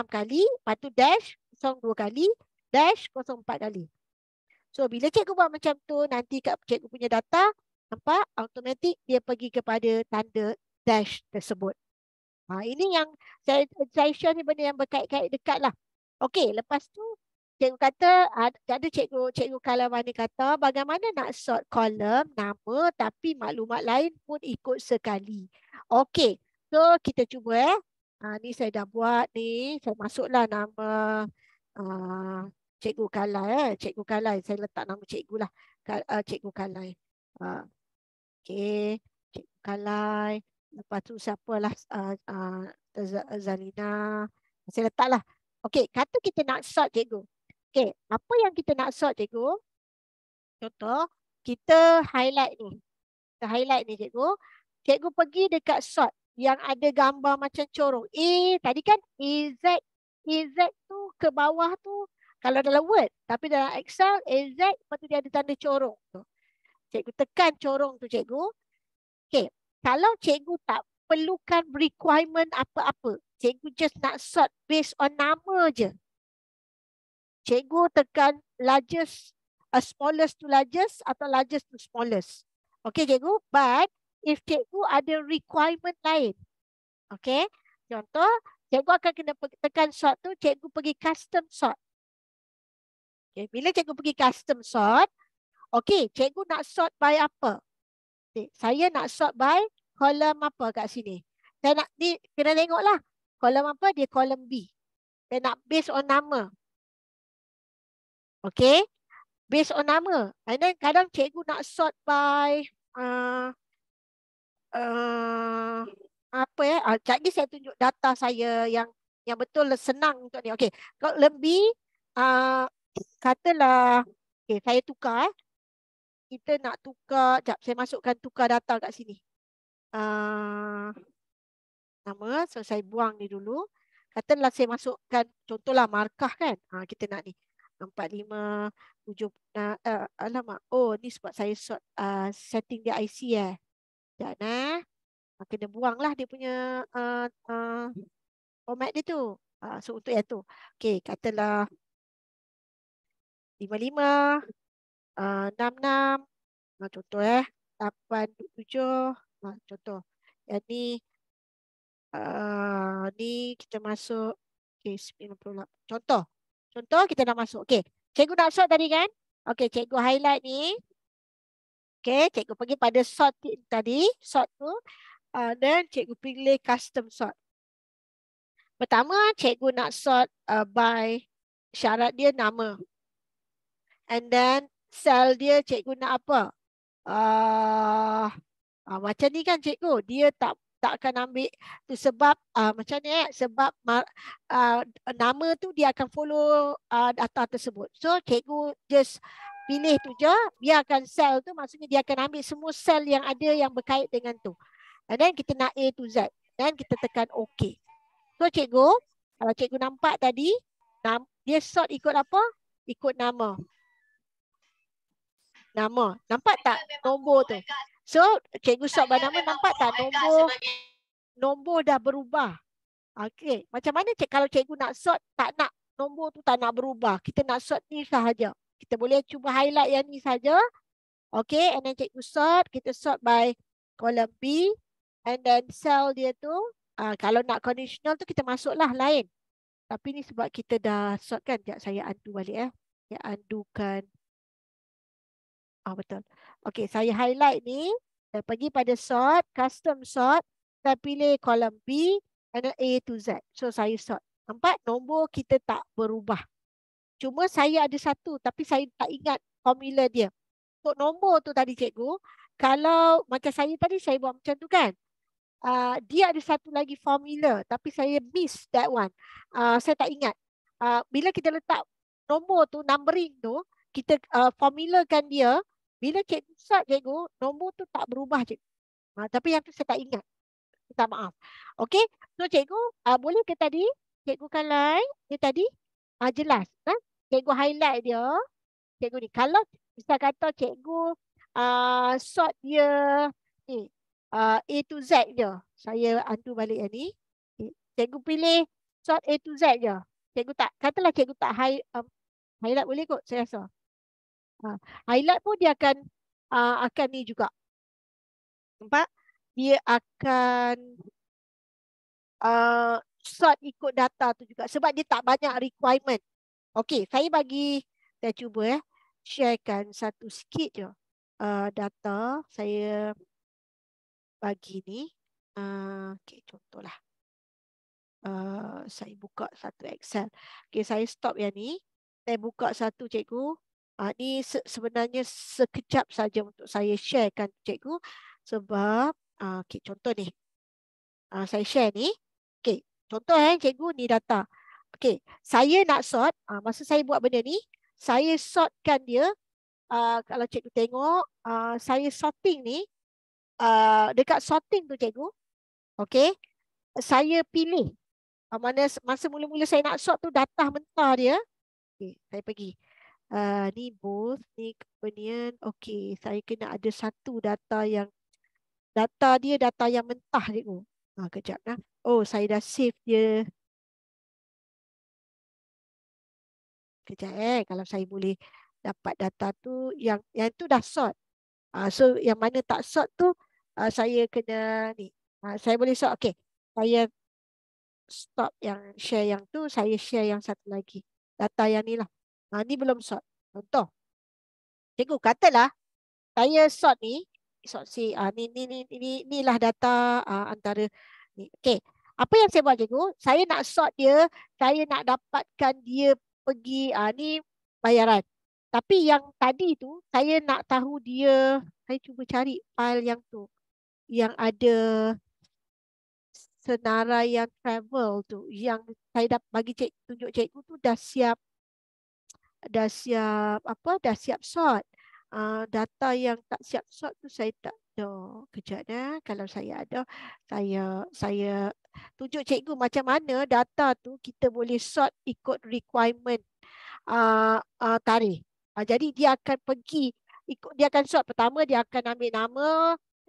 kali, lepas tu dash 02 kali, dash 04 kali. So, bila cikgu buat macam tu, nanti kat cikgu punya data, nampak? Automatik dia pergi kepada tanda dash tersebut. Ini yang saya share ni benda yang berkait-kait dekat lah. Okey, lepas tu, cikgu kata, ada cikgu Kalamani kata, bagaimana nak sort kolom nama tapi maklumat lain pun ikut sekali. Okey, so kita cuba ni saya dah buat ni. Saya masuklah nama Cikgu Kalai. Cikgu Kalai. Saya letak nama cikgu lah. Cikgu Kalai. Okey. Cikgu Kalai. Lepas tu siapalah Zalina. Saya letaklah. Okey. Kata kita nak sort cikgu. Okey. Apa yang kita nak sort cikgu? Contoh. Kita highlight ni. Kita highlight ni cikgu. Cikgu pergi dekat sort yang ada gambar macam corong. Tadi kan AZ tu ke bawah tu Kalau dalam Word. Tapi dalam Excel, AZ, lepas tu dia ada tanda corong tu. Cikgu tekan corong tu cikgu. Okay. Kalau cikgu tak perlukan requirement apa-apa, cikgu just nak sort based on nama je. Cikgu tekan largest, smallest to largest atau largest to smallest. Okay cikgu, but if cikgu ada requirement lain. Okay, contoh, cikgu akan kena tekan sort tu, cikgu pergi custom sort. Okay, bila cikgu pergi custom sort, okay, cikgu nak sort by apa? Okay, saya nak sort by kolom apa kat sini. Saya nak, ni kena tengoklah. Kolom apa? Dia kolom B. Saya nak based on nama. Okay, based on nama. And then kadang cikgu nak sort by apa ya? Sekejap ni saya tunjuk data saya yang betul senang untuk ni. Okay, kalau lebih katalah, okay, saya tukar. Kita nak tukar, sekejap saya masukkan tukar data kat sini. Nama, so saya buang ni dulu. Katalah saya masukkan, contohlah markah kan. Kita nak ni. 45, 7, alamak. Oh, ni sebab saya sort setting dia IC Sekejap kena buang lah dia punya format dia tu. So untuk yang tu. Okay, katalah 55, 66, contoh 87, contoh. Yang ni, ni kita masuk, okay, 98. Contoh kita nak masuk. Okay, cikgu nak sort tadi kan? Okay, cikgu highlight ni. Okay, cikgu pergi pada sort tadi, sort tu. Dan cikgu pilih custom sort. Pertama, cikgu nak sort by syarat dia nama. And then sel dia cikgu nak apa? Macam ni kan cikgu, dia tak akan ambil tu sebab macam ni sebab nama tu dia akan follow data tersebut. So cikgu just pilih tu je, biarkan sel tu, maksudnya dia akan ambil semua sel yang ada yang berkait dengan tu. And then kita nak A to Z. Dan kita tekan OK. So cikgu, kalau cikgu nampak tadi, dia sort ikut apa? Ikut nama. Nama. Nampak tak nombor tu? So cikgu sort by nama, nampak tak nombor dah berubah. Okay. Macam mana kalau cikgu nak sort, tak nak nombor tu tak nak berubah. Kita nak sort ni sahaja. Kita boleh cuba highlight yang ni saja. Okay, and then cikgu sort. Kita sort by column B. And then cell dia tu, kalau nak conditional tu kita masuklah lain. Tapi ni sebab kita dah sort kan. Sekejap saya undo balik Ya, undokan. Betul. Okay, saya highlight ni. Saya pergi pada sort, custom sort. Saya pilih column B and then A to Z. So saya sort. Nampak nombor kita tak berubah. Cuma saya ada satu tapi saya tak ingat formula dia. Untuk nombor tu tadi cikgu, kalau macam saya tadi saya buat macam tu kan. Dia ada satu lagi formula tapi saya miss that one. Saya tak ingat. Bila kita letak nombor tu, numbering tu, kita formulakan dia. Bila cikgu sort cikgu, nombor tu tak berubah cikgu. Tapi yang tu saya tak ingat. Minta maaf. Okey, so cikgu boleh ke tadi cikgu kalai dia tadi jelas. Cikgu highlight dia. Cikgu ni. Kalau bisa kata cikgu sort dia ni. A to Z je. Saya undo balik yang ni. Cikgu pilih sort A to Z je. Cikgu tak, katalah cikgu tak highlight boleh kot saya rasa. Highlight pun dia akan ni juga. Nampak? Dia akan sort ikut data tu juga. Sebab dia tak banyak requirement. Okey, saya cuba sharekan satu sikit je data. Saya bagi ni. Okey, contohlah. Saya buka satu Excel. Okey, saya stop yang ni. Saya buka satu cikgu. Ni sebenarnya sekejap saja untuk saya sharekan cikgu. Sebab, okey, contoh ni. Saya share ni. Okey, contoh cikgu ni data. Okey, saya nak sort. Masa saya buat benda ni, saya sortkan dia. Kalau cikgu tengok, saya sorting ni. Dekat sorting tu cikgu. Okey, saya pilih. Masa mula-mula saya nak sort tu data mentah dia. Okay, saya pergi. Ni both, ni kemudian. Okay, saya kena ada satu data yang data yang mentah cikgu. Kejap lah. Oh, saya dah save dia. Kejap kalau saya boleh dapat data tu yang tu dah sort. So yang mana tak sort tu saya kena ni. Saya boleh sort. Okay. Saya stop yang share yang tu, saya share yang satu lagi. Data yang ni lah. Ni belum sort. Contoh. Cikgu katalah saya sort ni, sort si ni lah data antara ni. Okay. Apa yang saya buat cikgu? Saya nak sort dia, saya nak dapatkan dia pergi ni bayaran. Tapi yang tadi tu saya nak tahu dia, saya cuba cari file yang tu yang ada senarai yang travel tu, yang saya dah bagi tunjuk cikgu tu dah siap sort. Data yang tak siap sort tu saya tak ada. Kejap kalau saya ada, saya tunjuk cikgu macam mana data tu kita boleh sort ikut requirement tarikh. Jadi dia akan pergi dia akan sort. Pertama dia akan ambil nama,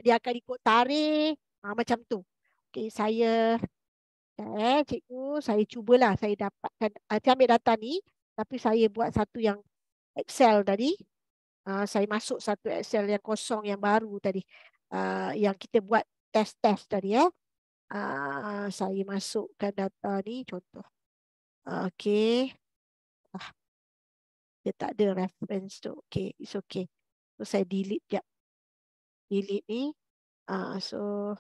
dia akan ikut tarikh, macam tu. Okey, cikgu, saya cubalah saya dapatkan saya ambil data ni, tapi saya buat satu yang Excel tadi. Saya masuk satu Excel yang kosong yang baru tadi. Yang kita buat test tadi saya masukkan data ni contoh. Okey. Dia tak ada reference tu. Okey, it's okay. So saya delete jap. Delete ni. So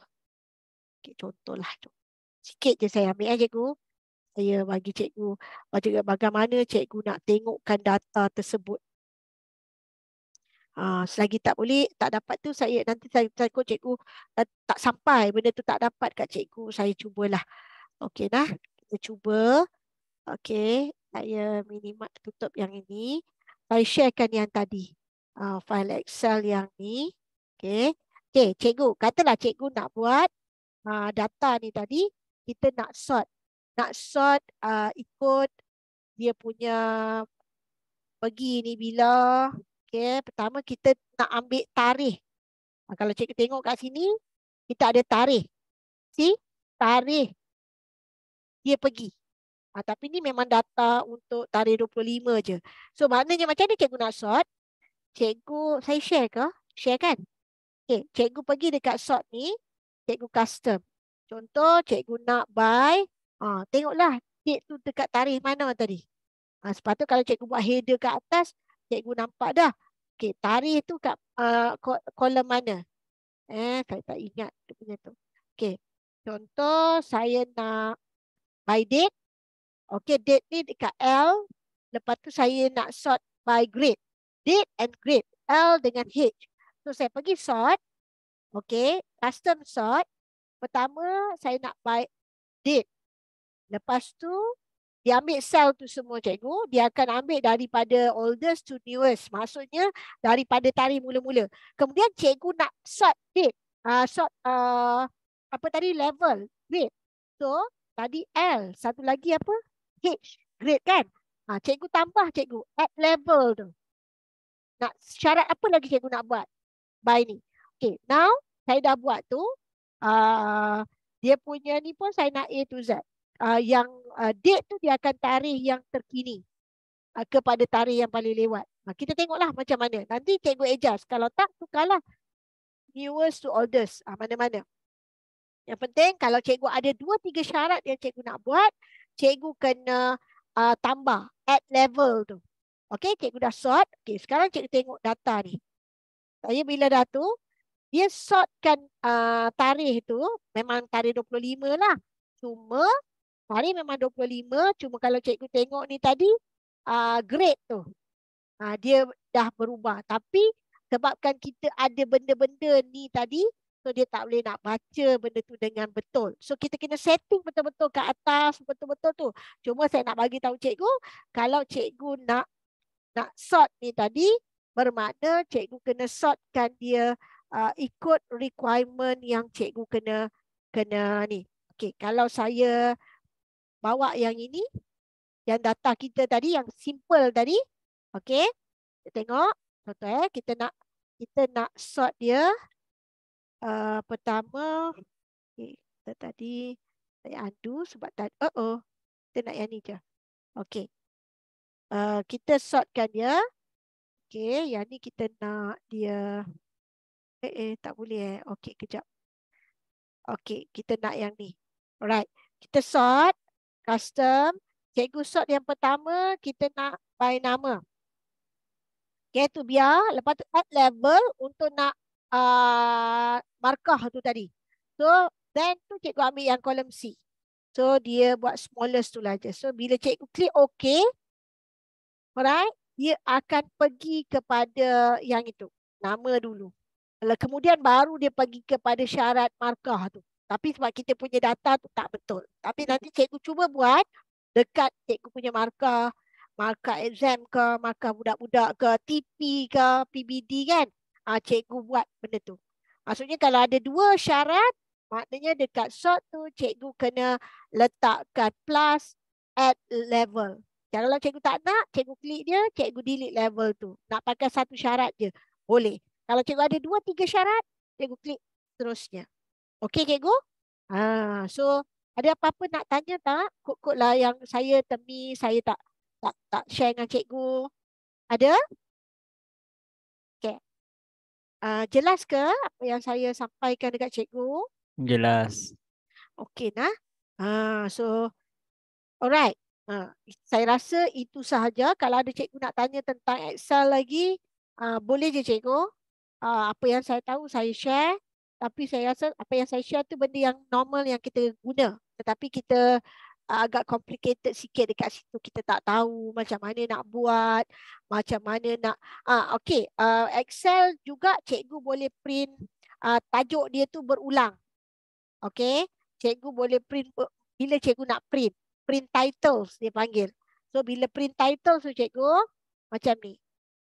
okay, contohlah tu. Sikit je saya ambil cikgu. Saya bagi cikgu bagaimana cikgu nak tengokkan data tersebut. Selagi tak boleh, tak dapat tu nanti saya ikut cikgu tak sampai benda tu tak dapat kat cikgu, saya cubalah. Okey dah, kita cuba. Okey, saya minimal tutup yang ini. Saya sharekan yang tadi. File Excel yang ni. Okey. Okey, cikgu, katalah cikgu nak buat data ni tadi, kita nak sort. Nak sort ikut dia punya pergi ni bila. Okey, pertama kita nak ambil tarikh. Kalau cikgu tengok kat sini, kita ada tarikh. See? Tarikh dia pergi. Tapi ni memang data untuk tarikh 25 je. So maknanya macam ni cikgu nak sort. Cikgu, saya share ke? Share kan? Okay, cikgu pergi dekat sort ni. Cikgu custom. Contoh cikgu nak buy. Tengoklah date tu dekat tarikh mana tadi. Sepatutnya kalau cikgu buat header kat atas, cikgu nampak dah. Okay, tarikh tu kat kolom mana? Saya tak ingat dia punya tu. Okay, contoh saya nak by date. Okay, date ni dekat L. Lepas tu saya nak sort by grade. Date and grade. L dengan H. So saya pergi sort. Okay, custom sort. Pertama saya nak by date. Lepas tu dia ambil sel tu semua cikgu. Dia akan ambil daripada oldest to newest. Maksudnya daripada tarikh mula-mula. Kemudian cikgu nak sort date. Sort apa tadi? Level. Grade. So tadi L. Satu lagi apa? H. Grade kan? Cikgu tambah cikgu. Add level tu. Nak syarat apa lagi cikgu nak buat? By ni. Okay. Now saya dah buat tu. Dia punya ni pun saya nak A to Z. Yang date tu dia akan tarikh yang terkini kepada tarikh yang paling lewat. Kita tengoklah macam mana. Nanti cikgu adjust. Kalau tak, tukarlah newest to oldest. Mana-mana. Yang penting kalau cikgu ada 2-3 syarat yang cikgu nak buat, cikgu kena tambah. Add level tu. Okey, cikgu dah sort. Okey, sekarang cikgu tengok data ni. Saya bila dah tu, dia sortkan tarikh tu, memang tarikh 25 lah. Cuma, tarikh memang 25, cuma kalau cikgu tengok ni tadi, grade tu. Dia dah berubah. Tapi, sebabkan kita ada benda-benda ni tadi, so dia tak boleh nak baca benda tu dengan betul. So, kita kena setting betul-betul ke atas, betul-betul tu. Cuma saya nak bagi tahu cikgu, kalau cikgu nak sort ni tadi, bermakna cikgu kena sortkan dia ikut requirement yang cikgu kena ni. Okey, kalau saya bawa yang ini, yang data kita tadi, yang simple tadi. Okey. Kita tengok. Contoh kita nak sort dia. Pertama, kita tadi saya undo sebab tadi kita nak yang ni je. Okey. Kita sortkan dia. Okey, yang ni kita nak dia tak boleh Okey, kejap. Okey, kita nak yang ni. Alright. Kita sort custom. Cikgu sort yang pertama kita nak by nama. Okey, tu biar. Lepas tu add level untuk nak markah tu tadi. So, then tu cikgu ambil yang kolom C. So, dia buat smallest tu lah je. So, bila cikgu klik OK, alright, dia akan pergi kepada yang itu. Nama dulu. Kemudian baru dia pergi kepada syarat markah tu. Tapi sebab kita punya data tu tak betul. Tapi nanti cikgu cuba buat dekat cikgu punya markah exam ke, markah budak-budak ke, TP ke, PBD kan. Cikgu buat benda tu. Maksudnya kalau ada dua syarat, maknanya dekat sort tu cikgu kena letakkan plus add level. Kalau cikgu tak nak, cikgu klik dia, cikgu delete level tu. Nak pakai satu syarat je, boleh. Kalau cikgu ada 2-3 syarat, cikgu klik terusnya. Okey cikgu? So ada apa-apa nak tanya tak? Kod-kod lah yang saya temi, saya tak share dengan cikgu. Ada? Okey. Jelas ke apa yang saya sampaikan dekat cikgu? Jelas. Okey nah. So alright. Saya rasa itu sahaja. Kalau ada cikgu nak tanya tentang Excel lagi, boleh je cikgu. Apa yang saya tahu saya share, tapi saya rasa apa yang saya share tu benda yang normal yang kita guna, tetapi kita agak complicated sikit dekat situ. Kita tak tahu macam mana nak buat, macam mana nak okey, Excel juga cikgu boleh print tajuk dia tu berulang. Okey, cikgu boleh print bila cikgu nak print titles dia panggil. So bila print titles tu cikgu macam ni.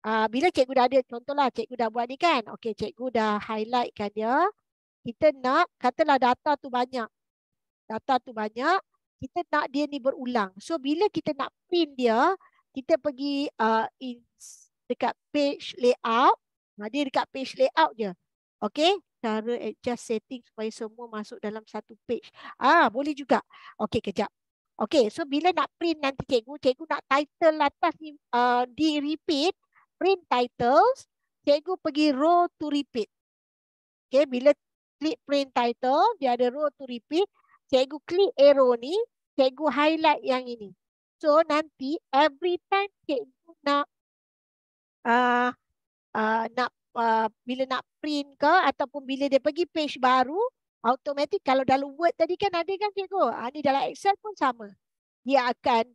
Bila cikgu dah ada, contohlah cikgu dah buat ni kan. Okey, cikgu dah highlightkan dia. Kita nak, katalah data tu banyak. Data tu banyak, kita nak dia ni berulang. So bila kita nak print dia, kita pergi dekat page layout. Dia dekat page layout je. Okey, cara adjust setting supaya semua masuk dalam satu page. Boleh juga. Okey, kejap. Okey, so bila nak print nanti cikgu nak title atas ni di repeat. Print titles, cikgu pergi row to repeat. Okay, bila klik print title, dia ada row to repeat. Cikgu klik arrow ni, cikgu highlight yang ini. So nanti every time cikgu nak bila nak print ke ataupun bila dia pergi page baru, automatik kalau dalam Word tadi kan ada kan cikgu. Ni dalam Excel pun sama. Dia akan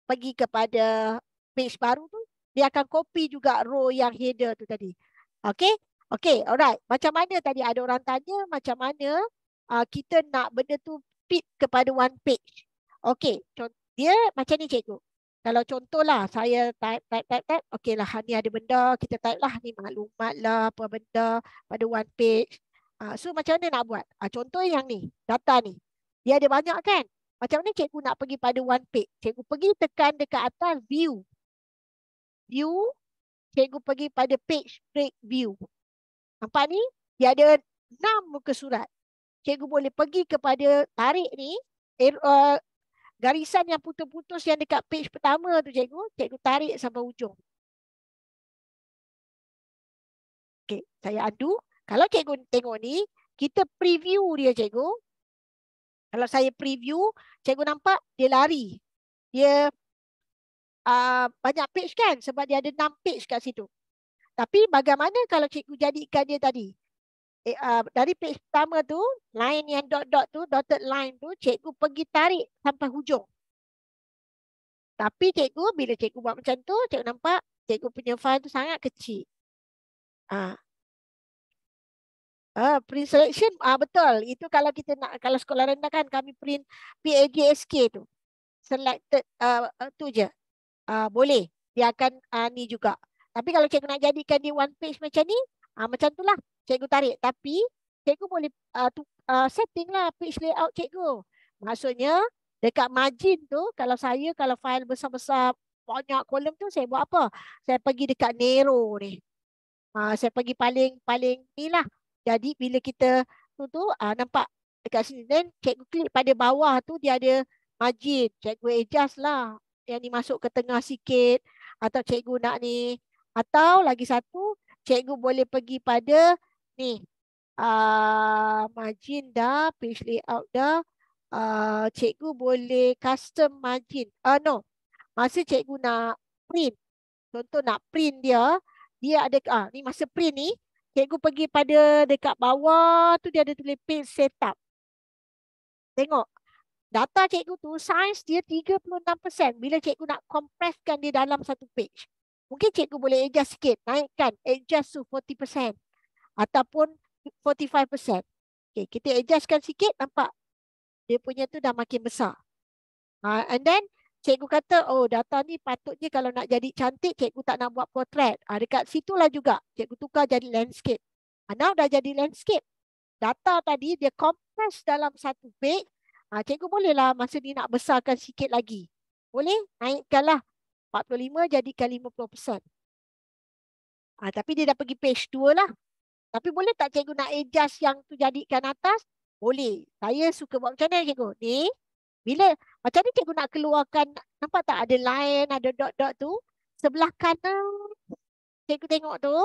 pergi kepada page baru tu, dia akan copy juga row yang header tu tadi. Okey? Okey, alright. Macam mana tadi ada orang tanya macam mana kita nak benda tu fit kepada one page. Okey, dia macam ni cikgu. Kalau contohlah saya type. Okeylah, ni ada benda, kita type lah ni maklumat lah apa benda pada one page. So macam mana nak buat? Contoh yang ni, data ni. Dia ada banyak kan? Macam mana cikgu nak pergi pada one page? Cikgu pergi tekan dekat atas view. View, cikgu pergi pada page break view. Nampak ni? Dia ada 6 muka surat. Cikgu boleh pergi kepada tarik ni, garisan yang putus-putus yang dekat page pertama tu cikgu tarik sampai ujung. Okey, saya undo. Kalau cikgu tengok ni, kita preview dia cikgu. Kalau saya preview, cikgu nampak dia lari. Dia banyak page kan sebab dia ada 6 page kat situ. Tapi bagaimana kalau cikgu jadikan dia tadi? Dari page pertama tu, line yang dot-dot tu, dotted line tu, cikgu pergi tarik sampai hujung. Tapi cikgu, bila cikgu buat macam tu, cikgu nampak cikgu punya file tu sangat kecil. Print selection, betul. Itu kalau kita nak, kalau sekolah rendah kan kami print PAGSK tu. Selected tu je. Boleh. Dia akan ni juga. Tapi kalau cikgu nak jadikan dia one page macam ni, macam tu lah. Cikgu tarik. Tapi cikgu boleh setting lah page layout cikgu. Maksudnya Dekat margin tu, kalau file besar-besar banyak kolom tu, saya buat apa? Saya pergi dekat narrow ni. Saya pergi paling ni lah. Jadi bila kita nampak dekat sini, then cikgu klik pada bawah tu dia ada margin. Cikgu adjust lah. Yang ni masuk ke tengah sikit, atau cikgu nak ni. Atau lagi satu, cikgu boleh pergi pada ni. Margin dah, page layout dah. Cikgu boleh custom margin. No. Masa cikgu nak print, contoh nak print dia ada ni masa print ni, cikgu pergi pada dekat bawah tu dia ada tulis page setup. Tengok. Data cikgu tu size dia 36%. Bila cikgu nak compresskan dia dalam satu page, mungkin cikgu boleh adjust sikit, naikkan, adjust to 40% ataupun 45%. Okay, kita adjustkan sikit, nampak dia punya tu dah makin besar. And then cikgu kata, oh data ni patutnya kalau nak jadi cantik, cikgu tak nak buat portrait. Dekat situlah juga cikgu tukar jadi landscape. Now dah jadi landscape. Data tadi dia compress dalam satu page. Cikgu bolehlah masa ni nak besarkan sikit lagi. Boleh? Naikkanlah 45 jadikan 50%. Tapi dia dah pergi page 2 lah. Tapi boleh tak cikgu nak adjust yang tu jadikan atas? Boleh. Saya suka buat macam mana cikgu? Ni, bila macam ni cikgu nak keluarkan, nampak tak ada line, ada dot-dot tu? Sebelah kanan, cikgu tengok tu,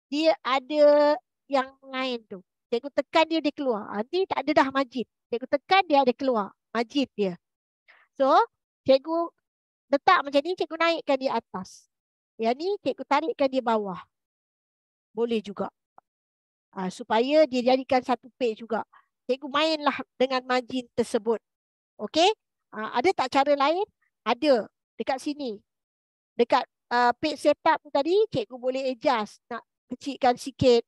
dia ada yang lain tu. Cikgu tekan dia keluar. Nanti tak ada dah margin. Cikgu tekan dia ada keluar margin dia. So, cikgu letak macam ni, cikgu naikkan dia atas. Yang ni cikgu tarikkan dia bawah. Boleh juga. Supaya dia jadikan satu page juga. Cikgu mainlah dengan margin tersebut. Okey? Ada tak cara lain? Ada. Dekat sini. Dekat page setup tu tadi, cikgu boleh adjust. Nak kecilkan sikit,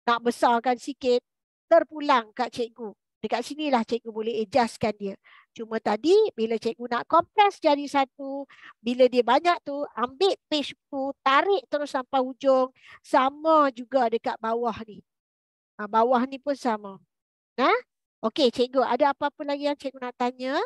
nak besarkan sikit, terpulang kat cikgu. Dekat sinilah cikgu boleh adjustkan dia. Cuma tadi, bila cikgu nak compress jadi satu, bila dia banyak tu, ambil page tu, tarik terus sampai hujung. Sama juga dekat bawah ni. Bawah ni pun sama. Okey, cikgu, ada apa-apa lagi yang cikgu nak tanya?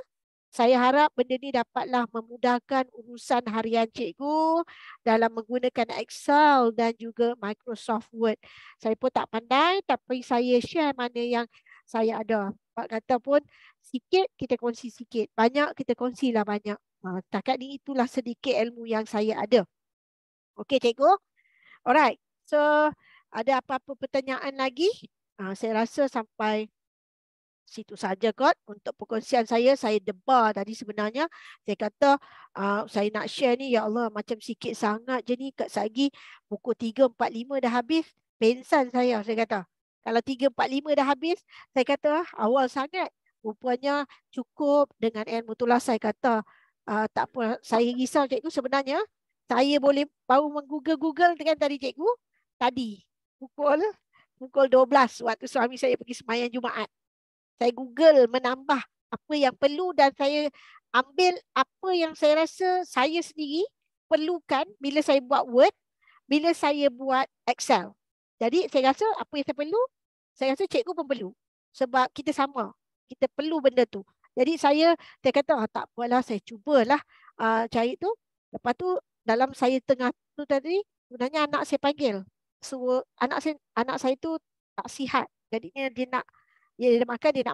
Saya harap benda ni dapatlah memudahkan urusan harian cikgu dalam menggunakan Excel dan juga Microsoft Word. Saya pun tak pandai, tapi saya share mana yang saya ada. Pak kata pun sikit kita kongsi sikit, banyak kita kongsilah banyak. Setakat ni itulah sedikit ilmu yang saya ada. Okey cikgu. Alright. So ada apa-apa pertanyaan lagi? Saya rasa sampai situ saja kot untuk perkongsian saya. Saya debar tadi sebenarnya. Saya kata saya nak share ni, ya Allah macam sikit sangat je ni. Kat Sagi pukul 3.45 dah habis. Pensan saya kata. Kalau 3.45 dah habis, saya kata awal sangat. Rupanya cukup dengan ilmu itulah saya kata. Tak apa, saya risau cikgu sebenarnya. Saya boleh baru menggoogle dengan tadi cikgu. Tadi pukul 12 waktu suami saya pergi sembahyang Jumaat. Saya Google menambah apa yang perlu dan saya ambil apa yang saya rasa saya sendiri perlukan bila saya buat Word, bila saya buat Excel. Jadi saya rasa apa yang saya perlu, saya rasa cikgu pun perlu. Sebab kita sama, kita perlu benda tu. Jadi saya kata tak apalah, saya cubalah cari tu. Lepas tu dalam saya tengah tu tadi, sebenarnya anak saya panggil. So anak saya tu tak sihat. Jadinya dia nak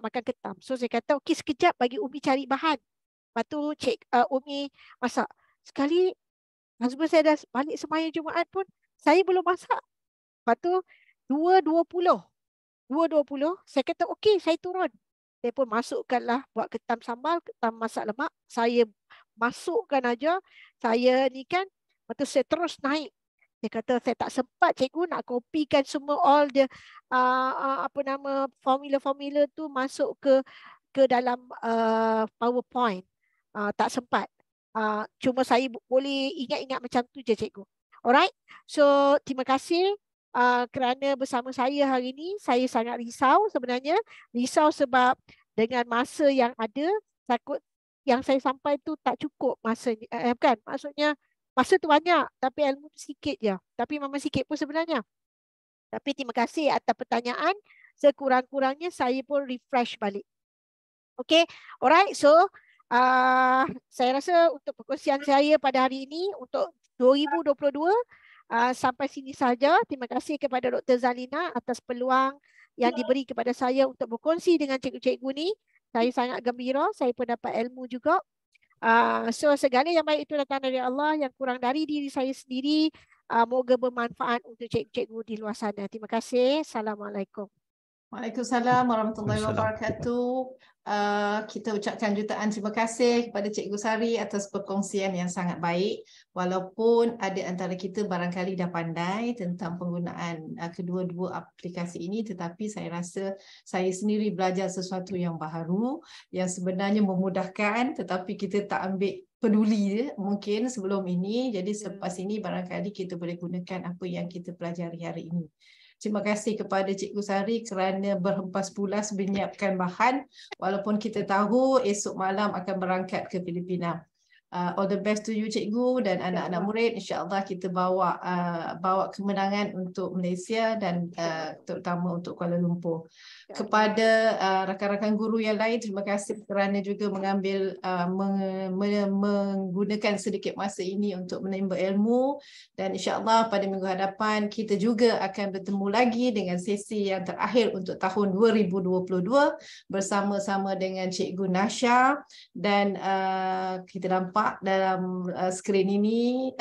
makan ketam. So saya kata okey sekejap bagi Umi cari bahan. Lepas tu Umi masak. Sekali husband saya dah balik sembahyang Jumaat pun saya belum masak. Lepas tu 2.20 saya kata okey saya turun. Saya pun masukkanlah buat ketam sambal, ketam masak lemak. Saya masukkan aja. Saya ni kan. Lepas tu saya terus naik. Saya kata saya tak sempat cikgu nak kopikan semua all the formula-formula tu masuk ke dalam PowerPoint. Tak sempat. Cuma saya boleh ingat-ingat macam tu je cikgu. Alright. So terima kasih kerana bersama saya hari ini. Saya sangat risau sebenarnya. Risau sebab dengan masa yang ada, takut yang saya sampai tu tak cukup masa kan. Maksudnya masa tu banyak, tapi ilmu tu sikit je. Tapi memang sikit pun sebenarnya. Tapi terima kasih atas pertanyaan. Sekurang-kurangnya saya pun refresh balik. Okay, alright. So, Saya rasa untuk perkongsian saya pada hari ini untuk 2022 sampai sini saja. Terima kasih kepada Dr. Zalina atas peluang yang diberi kepada saya untuk berkongsi dengan cikgu-cikgu ni. Saya sangat gembira, saya pun dapat ilmu juga. So segala yang baik itu datang dari Allah, yang kurang dari diri saya sendiri. Moga bermanfaat untuk cikgu-cikgu di luar sana. Terima kasih. Assalamualaikum. Waalaikumsalam warahmatullahi wabarakatuh. Kita ucapkan jutaan terima kasih kepada Cikgu Sari atas perkongsian yang sangat baik. Walaupun ada antara kita barangkali dah pandai tentang penggunaan kedua-dua aplikasi ini, tetapi saya rasa saya sendiri belajar sesuatu yang baru yang sebenarnya memudahkan, tetapi kita tak ambil peduli mungkin sebelum ini. Jadi selepas ini barangkali kita boleh gunakan apa yang kita pelajari hari ini. Terima kasih kepada Cikgu Sari kerana berhempas pulas menyiapkan bahan walaupun kita tahu esok malam akan berangkat ke Filipina. All the best to you Cikgu dan anak-anak murid. InsyaAllah kita bawa kemenangan untuk Malaysia dan terutama untuk Kuala Lumpur. Kepada rakan-rakan guru yang lain, terima kasih kerana juga menggunakan sedikit masa ini untuk menimba ilmu, dan insyaAllah pada minggu hadapan kita juga akan bertemu lagi dengan sesi yang terakhir untuk tahun 2022 bersama-sama dengan Cikgu Nasha. Dan kita nampak dalam skrin ini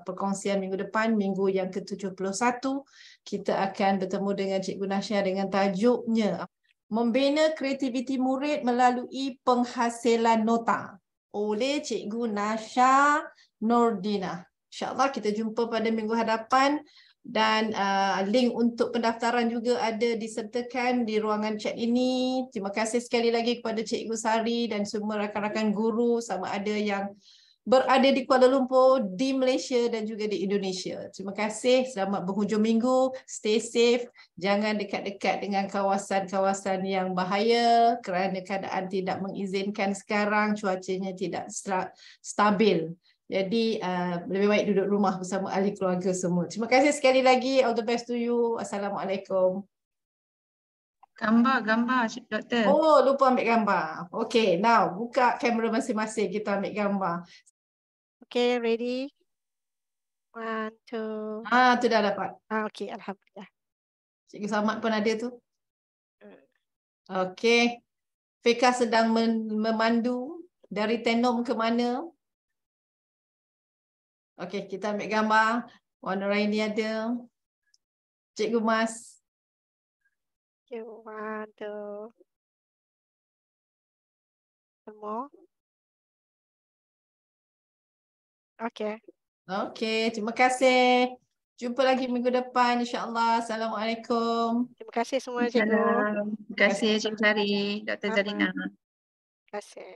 perkongsian minggu depan, minggu yang ke-71, kita akan bertemu dengan Cikgu Nasha dengan tajuknya Membina Kreativiti Murid Melalui Penghasilan Nota oleh Cikgu Nasha Nordina. InsyaAllah kita jumpa pada minggu hadapan, dan link untuk pendaftaran juga ada disertakan di ruangan chat ini. Terima kasih sekali lagi kepada Cikgu Sari dan semua rakan-rakan guru, sama ada yang berada di Kuala Lumpur, di Malaysia dan juga di Indonesia. Terima kasih, selamat berhujung minggu, stay safe, jangan dekat-dekat dengan kawasan-kawasan yang bahaya kerana keadaan tidak mengizinkan sekarang, cuacanya tidak stabil. Jadi lebih baik duduk rumah bersama ahli keluarga semua. Terima kasih sekali lagi, all the best to you. Assalamualaikum. Gambar doktor. Oh, lupa ambil gambar. Okay, now buka kamera masing-masing, kita ambil gambar. Okay, ready? 1, 2. Tu dah dapat. Okay, Alhamdulillah. Cikgu Samad pun ada tu. Okay. Fika sedang memandu dari Tenom ke mana? Okay, kita ambil gambar. Warna Raini ada. Cikgu Mas. Okay, 1, 2. Semua. Okay. Okay, terima kasih. Jumpa lagi minggu depan insyaAllah. Assalamualaikum. Terima kasih semua cikgu. Terima kasih Cikgu Sari, Dr. Zalina. Terima kasih.